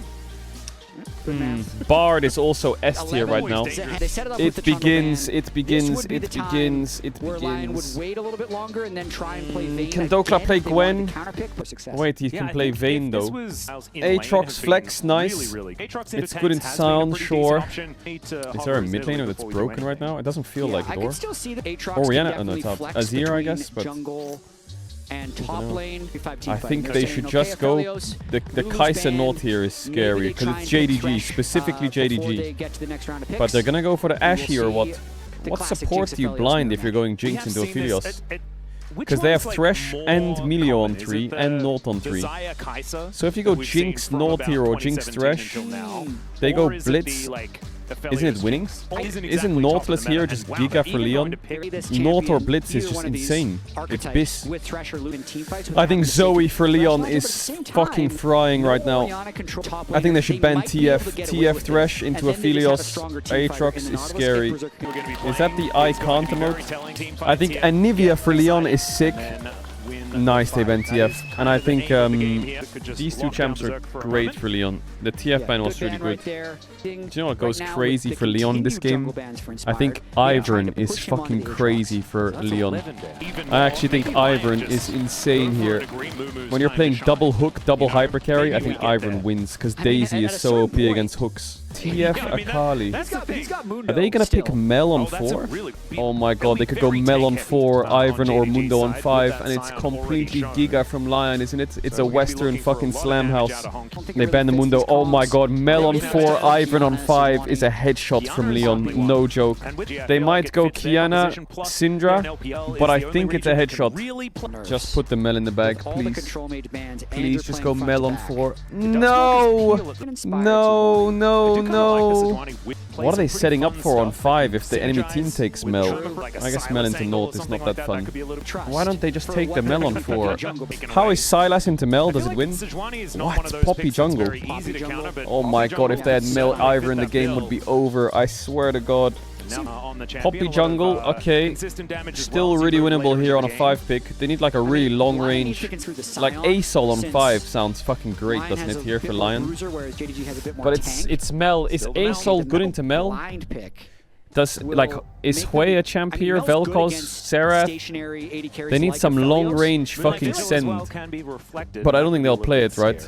Bard is also S tier right now. They set it up with It the jungle begins, ban. it begins, This would be it the time begins, it where Lyon would begins. wait a little bit longer and then try and play Vayne. Can Dokla again play if they wanted Gwen? to counterpick for success. Wait, he can play Vayne though. Aatrox Aatrox flex, nice. It's good in sound, sure. Is there a mid laner that's broken right now? It doesn't feel like I it, can or? still see the Aatrox Orianna can on the definitely top. flex Azir, I between guess, but jungle and top lane. I think they should just go. The Kai'Sa North here is scary because it's JDG, specifically JDG. But they're gonna go for the Ashy or what? What support do you blind if you're going Jinx into Aphelios? Because they have Thresh and Melee on 3 and Naught on 3. So if you go Jinx Naught here or Jinx Thresh, they go Blitz. Isn't it winning? Isn't Nautilus here just Giga for Lyon? Naught or Blitz is just insane. It's Biss. I think Zoe for Lyon is fucking frying right now. I think they should ban TF Thresh into Aphelios. Aatrox is scary. Is that the Icon emote? I think Anivia for Lyon is sick. Nice, they ban TF. And I think these two champs are great for Lyon. The TF ban was really good. Do you know what goes crazy for Lyon this game? I think Ivern is fucking crazy for Lyon. I actually think Ivern is insane here. When you're playing double hook, double hyper carry, I think Ivern wins because Daisy is so OP against hooks. TF Akali. Are they gonna pick Mel on 4? Oh my god, they could go Mel on 4, Ivern or Mundo on 5, and it's completely Giga from Lyon, isn't it? It's a Western fucking slam house. They ban the Mundo. Oh my god, Mel on 4, Ivern on 5 is a headshot from Lyon. No joke. They might go Kiana, Syndra, but I think it's a headshot. Just put the Mel in the bag, please. Please just go Mel on 4. No! No, no, no. What are they setting up for on 5 if the enemy team takes Mel? I guess Mel into North is not that fun. Why don't they just take the Mel on 4? How is Sylas into Mel? Does it win? What? Poppy jungle? Oh my god, if they had Mel Ivor in the game, would be over. I swear to god. Poppy jungle, okay. Still really winnable here on a 5 pick. They need like a really long range. Like Asol on 5 sounds fucking great, doesn't it, here for Lyon? But it's Mel. Is Asol good into Mel? Does, like, is Hui a champ here? Vel'Koz, Seraph? They need some long-range fucking send. But I don't think they'll play it, right?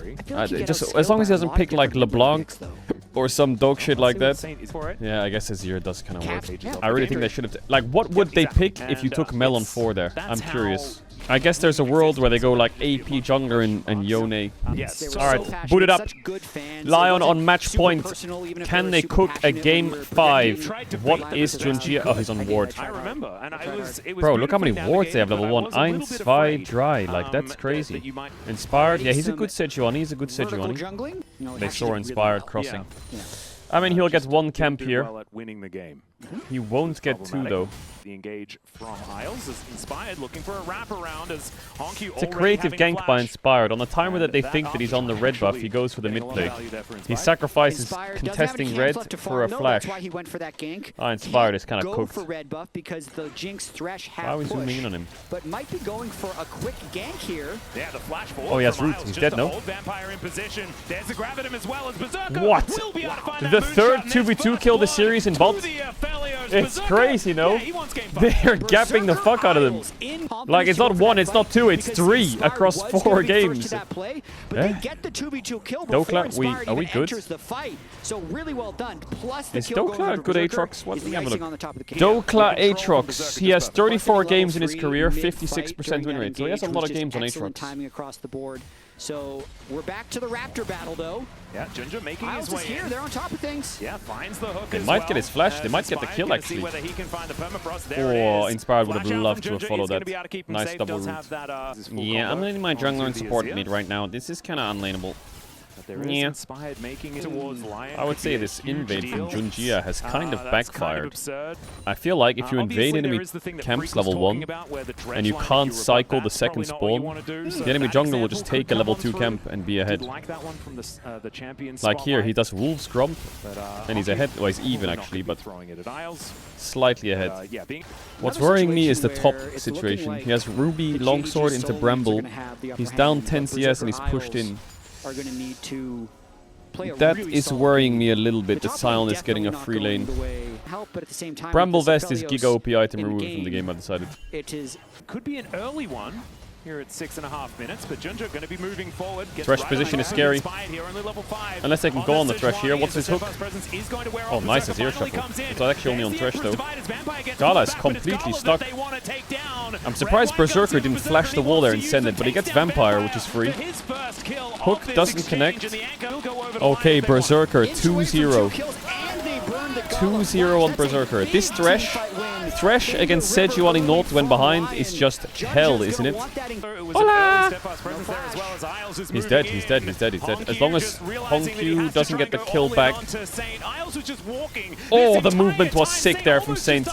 Just as long as he doesn't pick, like, LeBlanc or some dog shit like that. Yeah, I guess Azir does kind of work. I really think they should have... Like, what would they pick if you took Mel on 4 there? I'm curious. I guess there's a world where they go like AP jungler and Yone. Alright, boot it up. Lyon on match point. Can they cook a game 5? What is Junjia? Oh, he's on ward. Bro, look how many wards they have, level 1. 1, 2, 3. Like, that's crazy. Inspired? Yeah, he's a good Sejuani. He's a good Sejuani. They saw Inspired crossing. I mean, he'll get 1 camp here. He won't get 2 though. The engage from Isles is Inspired looking for a wraparound as Honky. It's a creative gank by Inspired. On the timer that they think that he's on the red buff, he goes for the mid play. He sacrifices contesting red for a flash. Inspired is kind of cooked. Why are we zooming in on him? But might be going for a quick gank here. Oh, he has root. He's dead, no? What? The third 2v2 kill the series in bot? It's crazy, no? They're gapping the fuck out of them. Like, it's not 1, it's not 2, it's 3 across 4 games. Dokla, are we good? Is Dokla a good Aatrox? What? Let me have a look. Dokla Aatrox. He has 34 games in his career, 56% win rate. So he has a lot of games on Aatrox. So we're back to the Raptor battle, though. Yeah, Junja making his way here. They're on top of things. Yeah, finds the hook. They might get his flash. They might get the kill, actually. Oh, Inspired would have loved to have followed that. Nice double root. Yeah, I'm letting my jungler and support mid right now. This is kind of unlaneable. Yeah. I would say this invade from Junjia has kind of backfired. I feel like if you invade enemy camps level 1 and you can't cycle the second spawn, the enemy jungler will just take a level 2 camp and be ahead. Like here, he does Wolf's Grump and he's ahead. Well, he's even actually, but slightly ahead. What's worrying me is the top situation. He has Ruby Longsword into Bramble. He's down 10 CS and he's pushed in. Are going to need to That is worrying me a little bit, that Scion is getting a free lane. Bramble Vest is Giga OP item removed from the game, I decided. Could be an early one here at 6.5 minutes, but Junjo going to be moving forward. Thresh position is scary. Unless they can go on the Thresh here. What's his hook? Oh, nice as ear shuffle. It's actually only on Thresh though. Gala is completely stuck. I'm surprised Berserker didn't flash the wall there and send it, but he gets Vampire, which is free. Hook doesn't connect. Okay, Berserker 2-0. 2-0 on Berserker. This Thresh against Sejuani North when behind is just hell, isn't it? Hola! He's dead, he's dead, he's dead, he's dead. As long as Hongq doesn't get the kill back. Oh, the movement was sick there from Saint.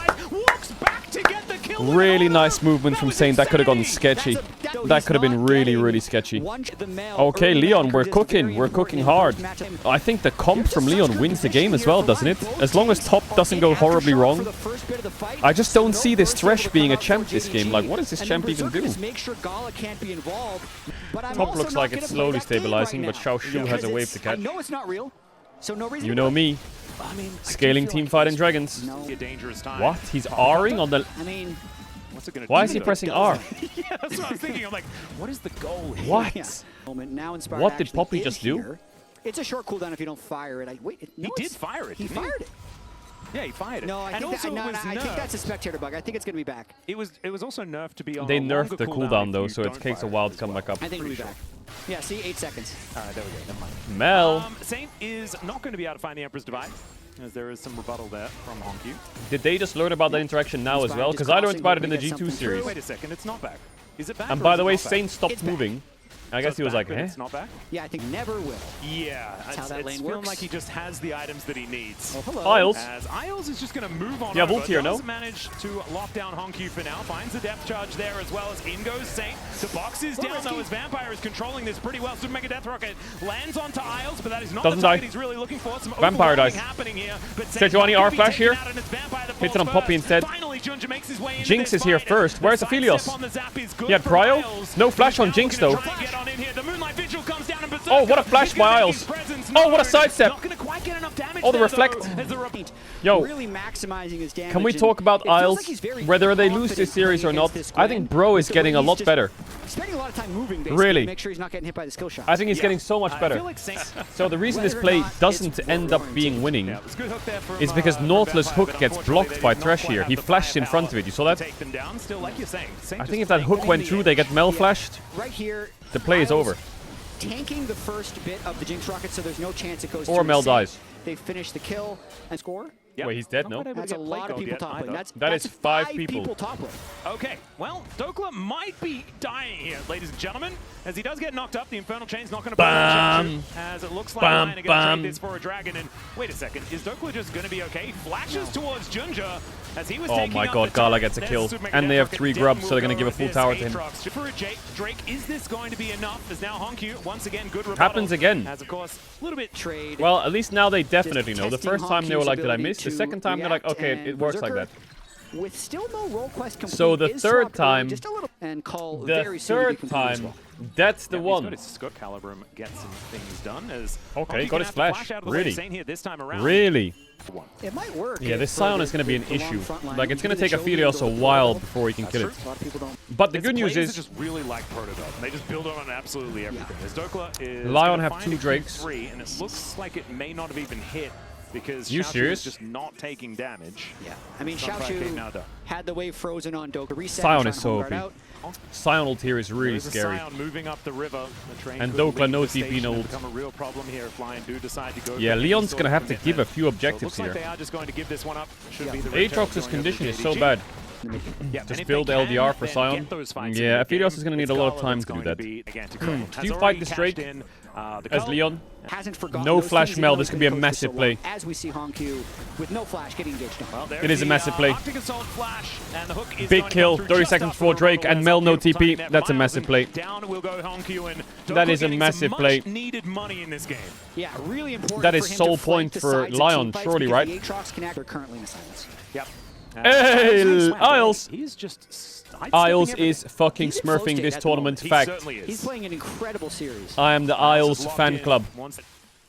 Really nice movement from Saint. That could have gone sketchy. That could have been really, really sketchy. Okay, Lyon, we're cooking. We're cooking hard. I think the comp from Lyon wins the game as well, doesn't it? As long as top doesn't go horribly wrong. I just don't see this Thresh being a champ this game. Like, what does this champ even do? Top looks like it's slowly stabilizing, but Xiao Shu has a wave to catch. You know me. Scaling teamfight and dragons. What? He's R-ing on the... Why is he pressing R? Yeah, that's what I was thinking. I'm like, what is the goal here? What? What did Poppy just do? It's a short cooldown if you don't fire it. He did fire it. He fired it. Yeah, he fired it. No, I think that's a spectator bug. I think it's going to be back. It was also nerfed to be on. They nerfed the cooldown though, so it takes a while to come back up. I think it'll be back. Yeah, see, 8 seconds. Alright, there we go. Never mind. Mel. Saint is not going to be able to find the Emperor's Divide, as there is some rebuttal there from Hongq. Did they just learn about that interaction now as well? Because I learned about it in the G2 series. Wait a second, it's not back. Is it back? And by the way, Saint stopped moving. I guess he was like, eh? It's not back? Yeah, I think never will. Yeah, that's how that lane feeling works. like he just has the items that he needs. Oh, hello. Isles. As Isles is just going to move on. You have ult here, no? Doesn't manage to lock down Hongq for now. Finds the depth charge there as well as in goes Saint. The box is down though as Vampire is controlling this pretty well. Super Mega Death Rocket lands onto Isles, but that is not the target he's really looking for. Some Vampire dies. Happening here, but Sejuani R flash here. Hits it on Poppy instead. Finally, Junja makes his way into Jinx this is here fight, first. Where's Aphelios? He had Cryo. No flash on Jinx though. Oh, what a flash by Isles. Oh, what a sidestep. Oh, the reflect. Yo, really maximizing his damage. Can we talk about Isles? Whether they lose this series or not, I think Bro is getting a lot better. Spending a lot of time moving, really. To make sure he's not getting hit by the skill shots. I think he's getting so much better. So the reason this play doesn't end up being winning is because Nautilus's hook gets blocked by Thresh here. He flashed in front of it. You saw that? I think if that hook went through, they get Mel flashed. Right here, the play is over. Tanking the first bit of the Jinx rocket, so there's no chance it goes. Or Mel dies. They finish the kill and score. Yep. Wait, he's dead, no? That's a lot of people top lane. That is 5 people. Top lane. Okay, well, Dokla might be dying here, ladies and gentlemen. As he does get knocked up, the Infernal Chain's not going to Bam! As it looks like Lion are going to trade this for a dragon. And wait a second, is Dokla just going to be okay? Flashes towards Junja as he was oh my god, Gala gets a kill. And they have 3 grubs, so they're going to give a full tower to him. For Drake, is this going to be enough? As now Hongq, once again, good rebuttal. Happens again. As of course, a little bit trade. Well, at least now they definitely know. The first time they were like, did I miss? The second time they're like, okay, it works like that. With still no role quest complete, so the third time, that's the one. He's got his Scott Calibrum, get some things done. As okay, got his flash. Really? Here this time around. Really? It might work. Yeah, this Scion is going to be an issue. Like, it's going to take Aphelios a while before he can kill it. But the good news is, just really like Prototype. They just build on absolutely everything. As Dokla is Lyon have 2 Drakes. And it looks like it may not have even hit. Because you serious? Is just not taking damage. Yeah, I mean, Xiao Shu had the wave frozen on Dokla. Reset. Scion is so OP. Scion ult here is really scary. Scion moving up the river. And Dokla no TP, no ult. Become a real problem here if Lion do decide to go. Yeah, Leon's gonna have to give a few objectives here. Like they are just going to give this one up. Aatrox's condition is so bad. Just build LDR for Scion. Yeah, Aphelios is going to need a lot of time to do that. Do you fight this Drake as Lyon? No flash Mel, this could be a massive play. As we see Hongq with no flash getting engaged. It is a massive play. Big kill, 30 seconds for Drake and Mel no TP. That's a massive play. That is a massive play. Yeah, really important. That is sole point for Lyon, surely, right? Yep. Hey, Isles! Isles is fucking smurfing this tournament, fact. He's playing an incredible series. I am the Isles fan club.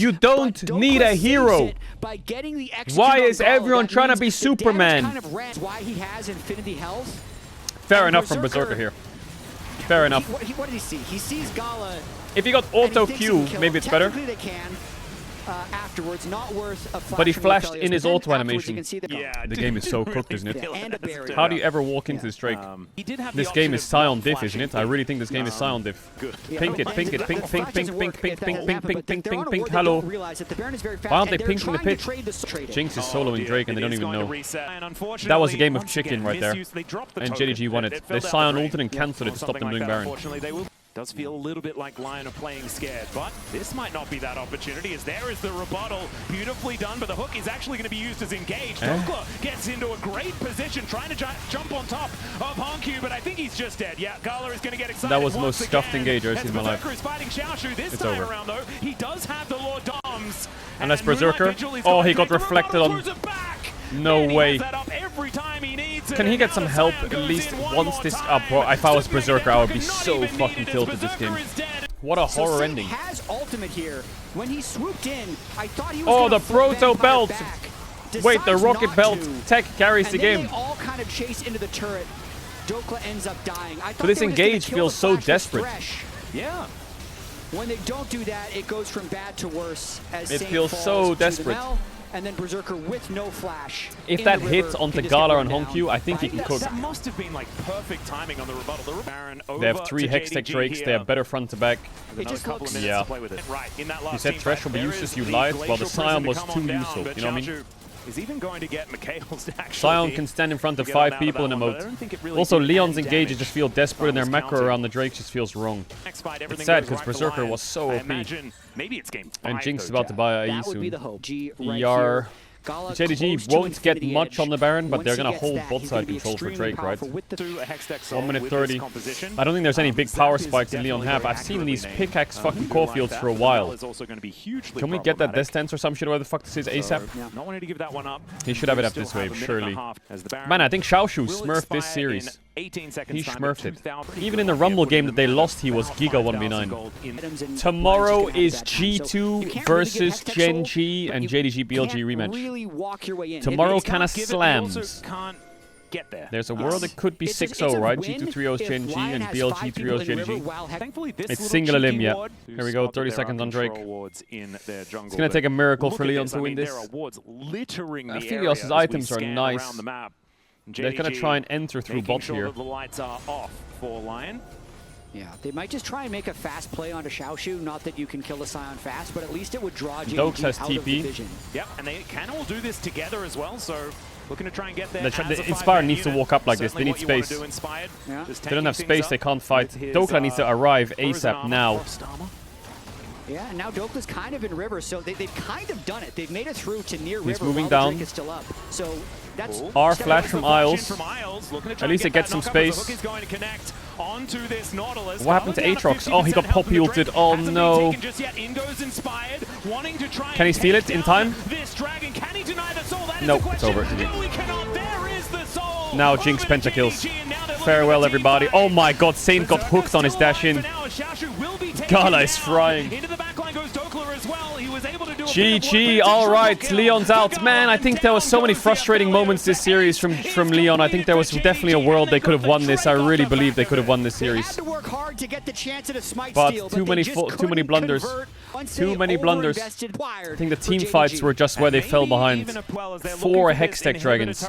You don't need a hero. Why is everyone trying to be Superman? Why he has infinity health. Fair enough from Berserker here. Fair enough. What did he see? He sees Gala. If he got auto Q, maybe it's better. They can. afterwards. Not worth a flash. But he flashed in his auto animation. Yeah, The game is so cooked, isn't it? And a barrier. How do you ever walk into this Drake? He did have This game is Scion diff, isn't it? I really think this game is Scion diff. Pink it, pink it, pink, pink, pink, pink, pink, pink, pink, pink, pink, pink, pink, hello. Why aren't they pinking the pitch? Jinx is soloing Drake and they don't even know. That was a game of chicken right there. And JDG won it. They Scion ulted and cancelled it to stop them doing Baron. Does feel a little bit like Lyon are playing scared, but this might not be that opportunity, as there is the rebuttal. Beautifully done, but the hook is actually going to be used as engaged. Dokla gets into a great position, trying to jump on top of Honkyu, but I think he's just dead. Yeah, Gala is going to get excited. That was the most scuffed engage I've seen in my life. Is fighting Xiaoshu this It's time over. around, though. He does have the Lord Doms. Unless Berserker. Oh, he got reflected on. No way. Can he get some help at least once this up? Bro, if I was Berserker, I would be so fucking tilted this game. What a horror ending. Has ultimate here. When he swooped in, I thought he was Oh, the gonna flip proto Vampire belt. back. Wait, the Decides rocket not belt to. tech carries the And then game. they all kind of chase into the turret. Dokla ends up dying. I thought But this they were just gonna engage kill feels the so Flash desperate. fresh. Yeah. When they don't do that, it goes from bad to worse. As It Saint feels falls so to the desperate. Mel, and then Berserker with no flash. If in that the hits river, onto can just Gala get and run Honkyu, down. I think he can cook. That must have been like perfect timing on the rebuttal. The Baron They have over 3 to Hextech JDG Drakes, here. they have better front to back. It just Couple looks. of minutes Yeah. to play with it. Right, in that last You said team Thresh fight, will be there useless, is you the lied. Well, the Glacial Scion Prison was to come too on down, useful, but you know what I mean? Xiaoshu is even going to get Mikhails to actually Scion can stand in front of get 5 out people in that a one, but I moat. don't think it really Also, did Leon's any engages damage. just feel desperate and their Scion was macro countered. around the Drake just feels wrong. Next fight, It's everything sad goes because right for Berserker Lyon. was so I OP. imagine maybe it's game 5 And Jinx is though, about to Jack. buy a That would be soon. the hope. G right Yar. here. Gala JDG close to won't get infinity much edge. on the Baron, but Once they're he gonna gets hold that, bot he's side gonna be control for extremely Drake, right? powerful with the To a Hextech 1 minute with 30. this composition. I don't think there's any big power Zap is spikes that Leon definitely have. very I've seen these accurately pickaxe named. fucking We do Caulfields like for a that, but while. Mel is also going to be hugely Can we get that problematic. Death Dance or some shit, whatever the fuck this is, ASAP? Not wanting to give that one up. He should have it We up still this have wave, a minute surely. and a half as the Baron Man, I think Xiaoshu will smurfed this expire series. in 18 seconds He time, smurfed but it. 2,000 Even in the Rumble game that they lost, he was Giga 1v9. Tomorrow is G2 versus Gen G and JDG BLG rematch. Really walk your way in. Tomorrow It's kinda not given, but you also slams. can't get there. There's a world it could be 6-0, right? G2 3-0's Gen G and BLG 3-0's Gen G. Thankfully, this It's little single cheeky limb, yeah. ward Here we go, spotted 30 their seconds on Drake. control wards in their jungle, It's gonna but take a miracle look for at Leon this. to I win mean, this. there are wards littering the Aphelios' area as we items are scan nice. around the map. They're gonna JDG try and enter through making bot sure here. that the lights are off for Lyon. Yeah, they might just try and make a fast play onto Xiaoshu. Not that you can kill the Scion fast, but at least it would draw Dokes JDG has out of TP. the vision. Yep, and they can all do this together as well, so looking to try and get there. The as a Inspired five-man needs to unit. walk up like this. They Certainly need what you wanna space. do, Inspired. Yeah. Just They don't have taking space, things they up can't fight. with his, Dokla needs to arrive frozen ASAP armor, now. frost armor. Yeah, and now Dokla's kind of in river, so they've kind of done it. They've made it through to near river moving while down. the Drake is still up. So that's R step flash one. from Flash in Isles. from Isles, looking to try At and least get it gets that some knockup, but the space. hook is going to connect onto this Nautilus. What happened to Gala's down Aatrox? 50% Oh, he got health from the poppy Drake. ulted. Oh, Hasn't been no. taken just yet. In goes Inspired, wanting to try Can he and steal take it in down time? This dragon, can he deny the soul? That is Nope, the it's question. over. No, he cannot. There is the soul. Now Jinx Over to pentakills. JDG, and now they're looking Farewell, at a everybody. team fight. Oh my god, Saint got hooked on his dash in. For now, Xiaoshu will be taken Gala is down. frying. Into the backline goes Dokla as well. He was able to do a bit of work, GG, but alright, triple kill. Leon's out. Gala Man, I think there was so many down goes the frustrating ability moments to this series from Leon. I think there was definitely a world they could have won this. I really believe they could have won this They series. had to work hard to get the chance at a smite But steal, too but many they just too many couldn't blunders. convert once Too they many blunders. overinvested. I think the For team JDG. fights were just where they fell behind. 4 Hextech Dragons.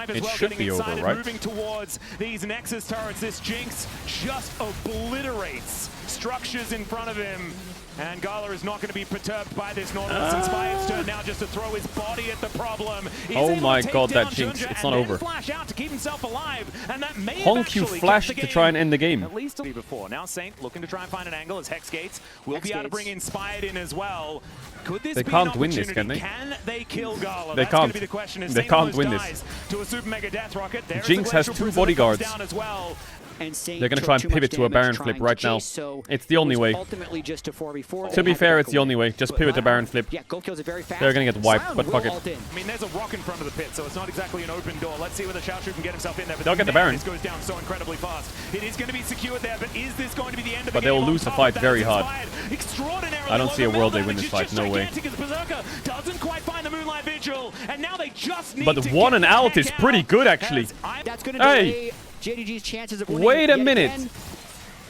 It should be over, right? Moving towards these Nexus turrets, this Jinx just obliterates structures in front of him. And Gala is not going to be perturbed by this Nautilus. Inspired's turn now just to throw his body at the problem. He's Oh able my to take god, that down Jinx. Junja It's and not then over. Flash out to keep himself alive. And that may have Honkyu actually kept flashed the to game try and end the game. at least before. Now Saint looking to try and find an angle as Hex Gates will be able to bring Inspired in as well. Could this They be can't an win this, opportunity? can Can they kill Gala? They That's going can't. to be the question. As They Saint can't almost win this. dies to a super mega death rocket. There is Jinx the has Glacial 2 Prison that bodyguards. comes down as well. And Saint They're going to took try and too much pivot to a damage Baron trying flip right to now. chase, so It's the it only was way. ultimately just a 4v4. To They be had fair, back it's the away. only way. Just pivot to Baron flip. Yeah, Go kills it very fast. They're going to get wiped, Scion but fuck will it. ult in. I mean, there's a rock in front of the pit, so it's not exactly an open door. Let's see whether Xiaoshu can get himself in there. But They'll get the man, Baron. This goes down so incredibly fast. It is going to be secured there, but is this going to be the end of the But game? they will on lose the top? fight That very is hard. Inspired. Extraordinarily I don't see a low world they damage, win this which fight, is no way. gigantic as Berserker doesn't quite find the Moonlight Vigil, and now they just need But to 1 get and the out heck is pretty out. good, actually. As That's going to Hey! delay JDG's chances of winning Wait a yet minute. again.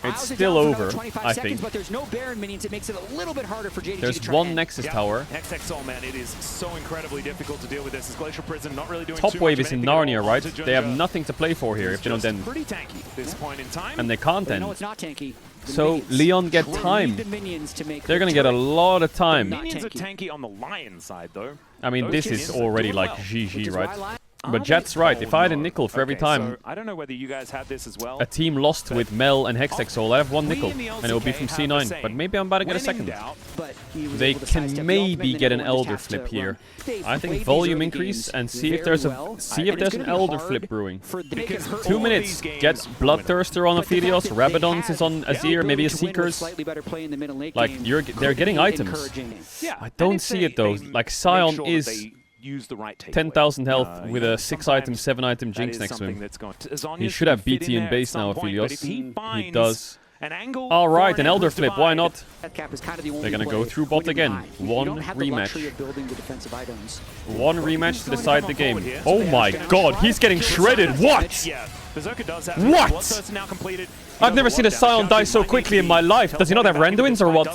It's still over, I think. But there's no Baron minions. It makes it a little bit harder for JDG There's to try one and Nexus tower. XXL, man, it is so incredibly difficult to deal with this. As Glacial Prison not really doing Top too wave much is in of anything at Narnia, all right? to They have Junja. nothing to play for here if they don't end. Pretty tanky at this point in time. And they can't No, end. it's not tanky. The So minions. Leon get We need time. the minions to make They're the gonna get a turret. lot of time. Not Minions are tanky. tanky on the Lion side, though. I mean, Those this minions is are already doing like well. Which GG, is right? why Lion- But Jet's right. If I had a nickel for every Okay, time so I don't know whether you guys had this as well. a team lost with Mel and Hextexol, I have one We nickel, in the and it will be LCK from have the C9. same. But maybe I'm about to get a When in second. doubt, But he was They able to sidestep can the maybe ultimate, and get an everyone just Elder has to flip run. here. They've I think played these volume early increase games and see if very there's a well, see and if it's there's an gonna be Elder hard flip brewing. for them to Because hurt 2 all minutes. these games Get are Bloodthirster on But the Aphelios. fact that they Rabadons is on have Azir. the Maybe a ability to win with Seekers. slightly better play in the mid and late Like game they're could getting be items. encouraging. Yeah, I and don't if see they- it though. they Like make Sion sure that is they use the right takeaway. 10,000 health with you know, a 6-item, sometimes 7-item that Jinx is next to something him. that's going to- Zhonya's He should gonna have fit BT in there base at now, some point, but if Aphelios. He finds does. an angle All right, for an Elder endless flip. Why divide, not? Cap is kind of the only They're gonna play go through when bot you're again. behind. You One don't have the luxury rematch. of building the defensive items. One rematch to going decide to the come game. forward here. Oh my god, he's getting shredded. What? Yeah, Berserker does have What? Bloodthirst now completed. I've never seen a Sion die so quickly in my life. Does he not have Randuins or what?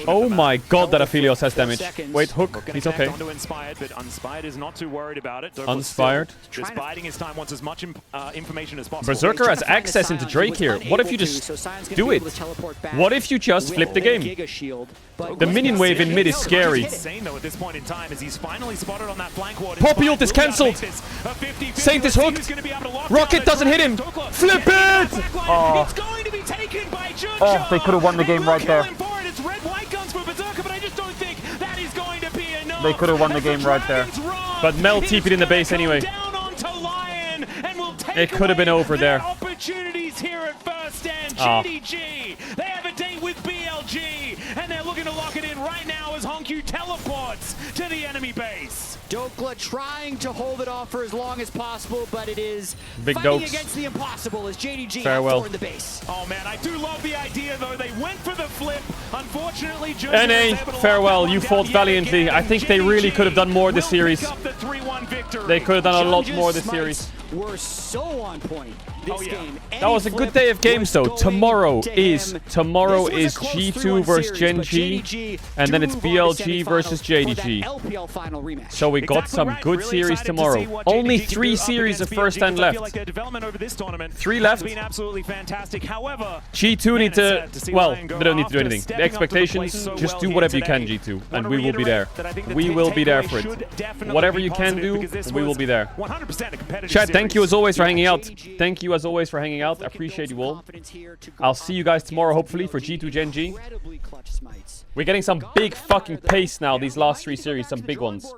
Oh my god, that Aphelios has damage. Wait, Hook. He's okay. Inspired, but Unspired is not too worried about it. Unspired. Just biding his time, wants as much information as possible. Berserker has access into Drake here. What if you just do it? What if you just flip the game? The minion wave in mid is scary. Insane though at this point in time as he's finally spotted on that flank ward. Poppy ult is cancelled. Saint is hooked. Rocket doesn't hit him. Flip it! Oh. It's going to be taken by Junja. Oh, they could have won the game right there. It's red-white guns for Berserker, but I just don't think that is going to be enough. They could have won the game right there. But Mel TP'd in the base anyway. Down onto Lion and will take It could have been over there. Opportunities here at first and Ah. JDG. They have a date with BLG and they're looking to lock it in right now as Honku teleports to the enemy base. Dokla trying to hold it off for as long as possible, but it is Big fighting dokes. against the impossible as JDG Farewell. out in the base. Oh man, I do love the idea though. They went for the flip. Unfortunately, Junja was NA, able to lock farewell. that one You down fought yet valiantly. again. I think they really could have done more this will series. pick up the 3-1 victory. They could have done a lot Junja's more this smites series. were so on point this Oh, yeah. game. That was a good day of games though. Tomorrow is G2 versus Gen G, and then it's BLG versus JDG. So we got Exactly some right. good Really series excited to see tomorrow. what Only JDG can 3 do up series of against first BLG, and 'cause I feel left. like their development over this tournament 3 has left. been absolutely fantastic. However, G2 need man, it's to, sad to see well, Lion go they don't need to do after anything. The stepping up to the plate expectations, so just well do here whatever you can, today. G2, Wanna and we will be there. reiterate that I think the We will be there takeaway for should it. definitely Whatever be you can positive do, because this we will was be there. 100% a competitive Chat, thank you series. as always for hanging out. Thank you as always for hanging out. I appreciate you all. I'll see you guys tomorrow, hopefully, for G2 Gen G. We're getting some big fucking pace now, these last 3 series, some big ones.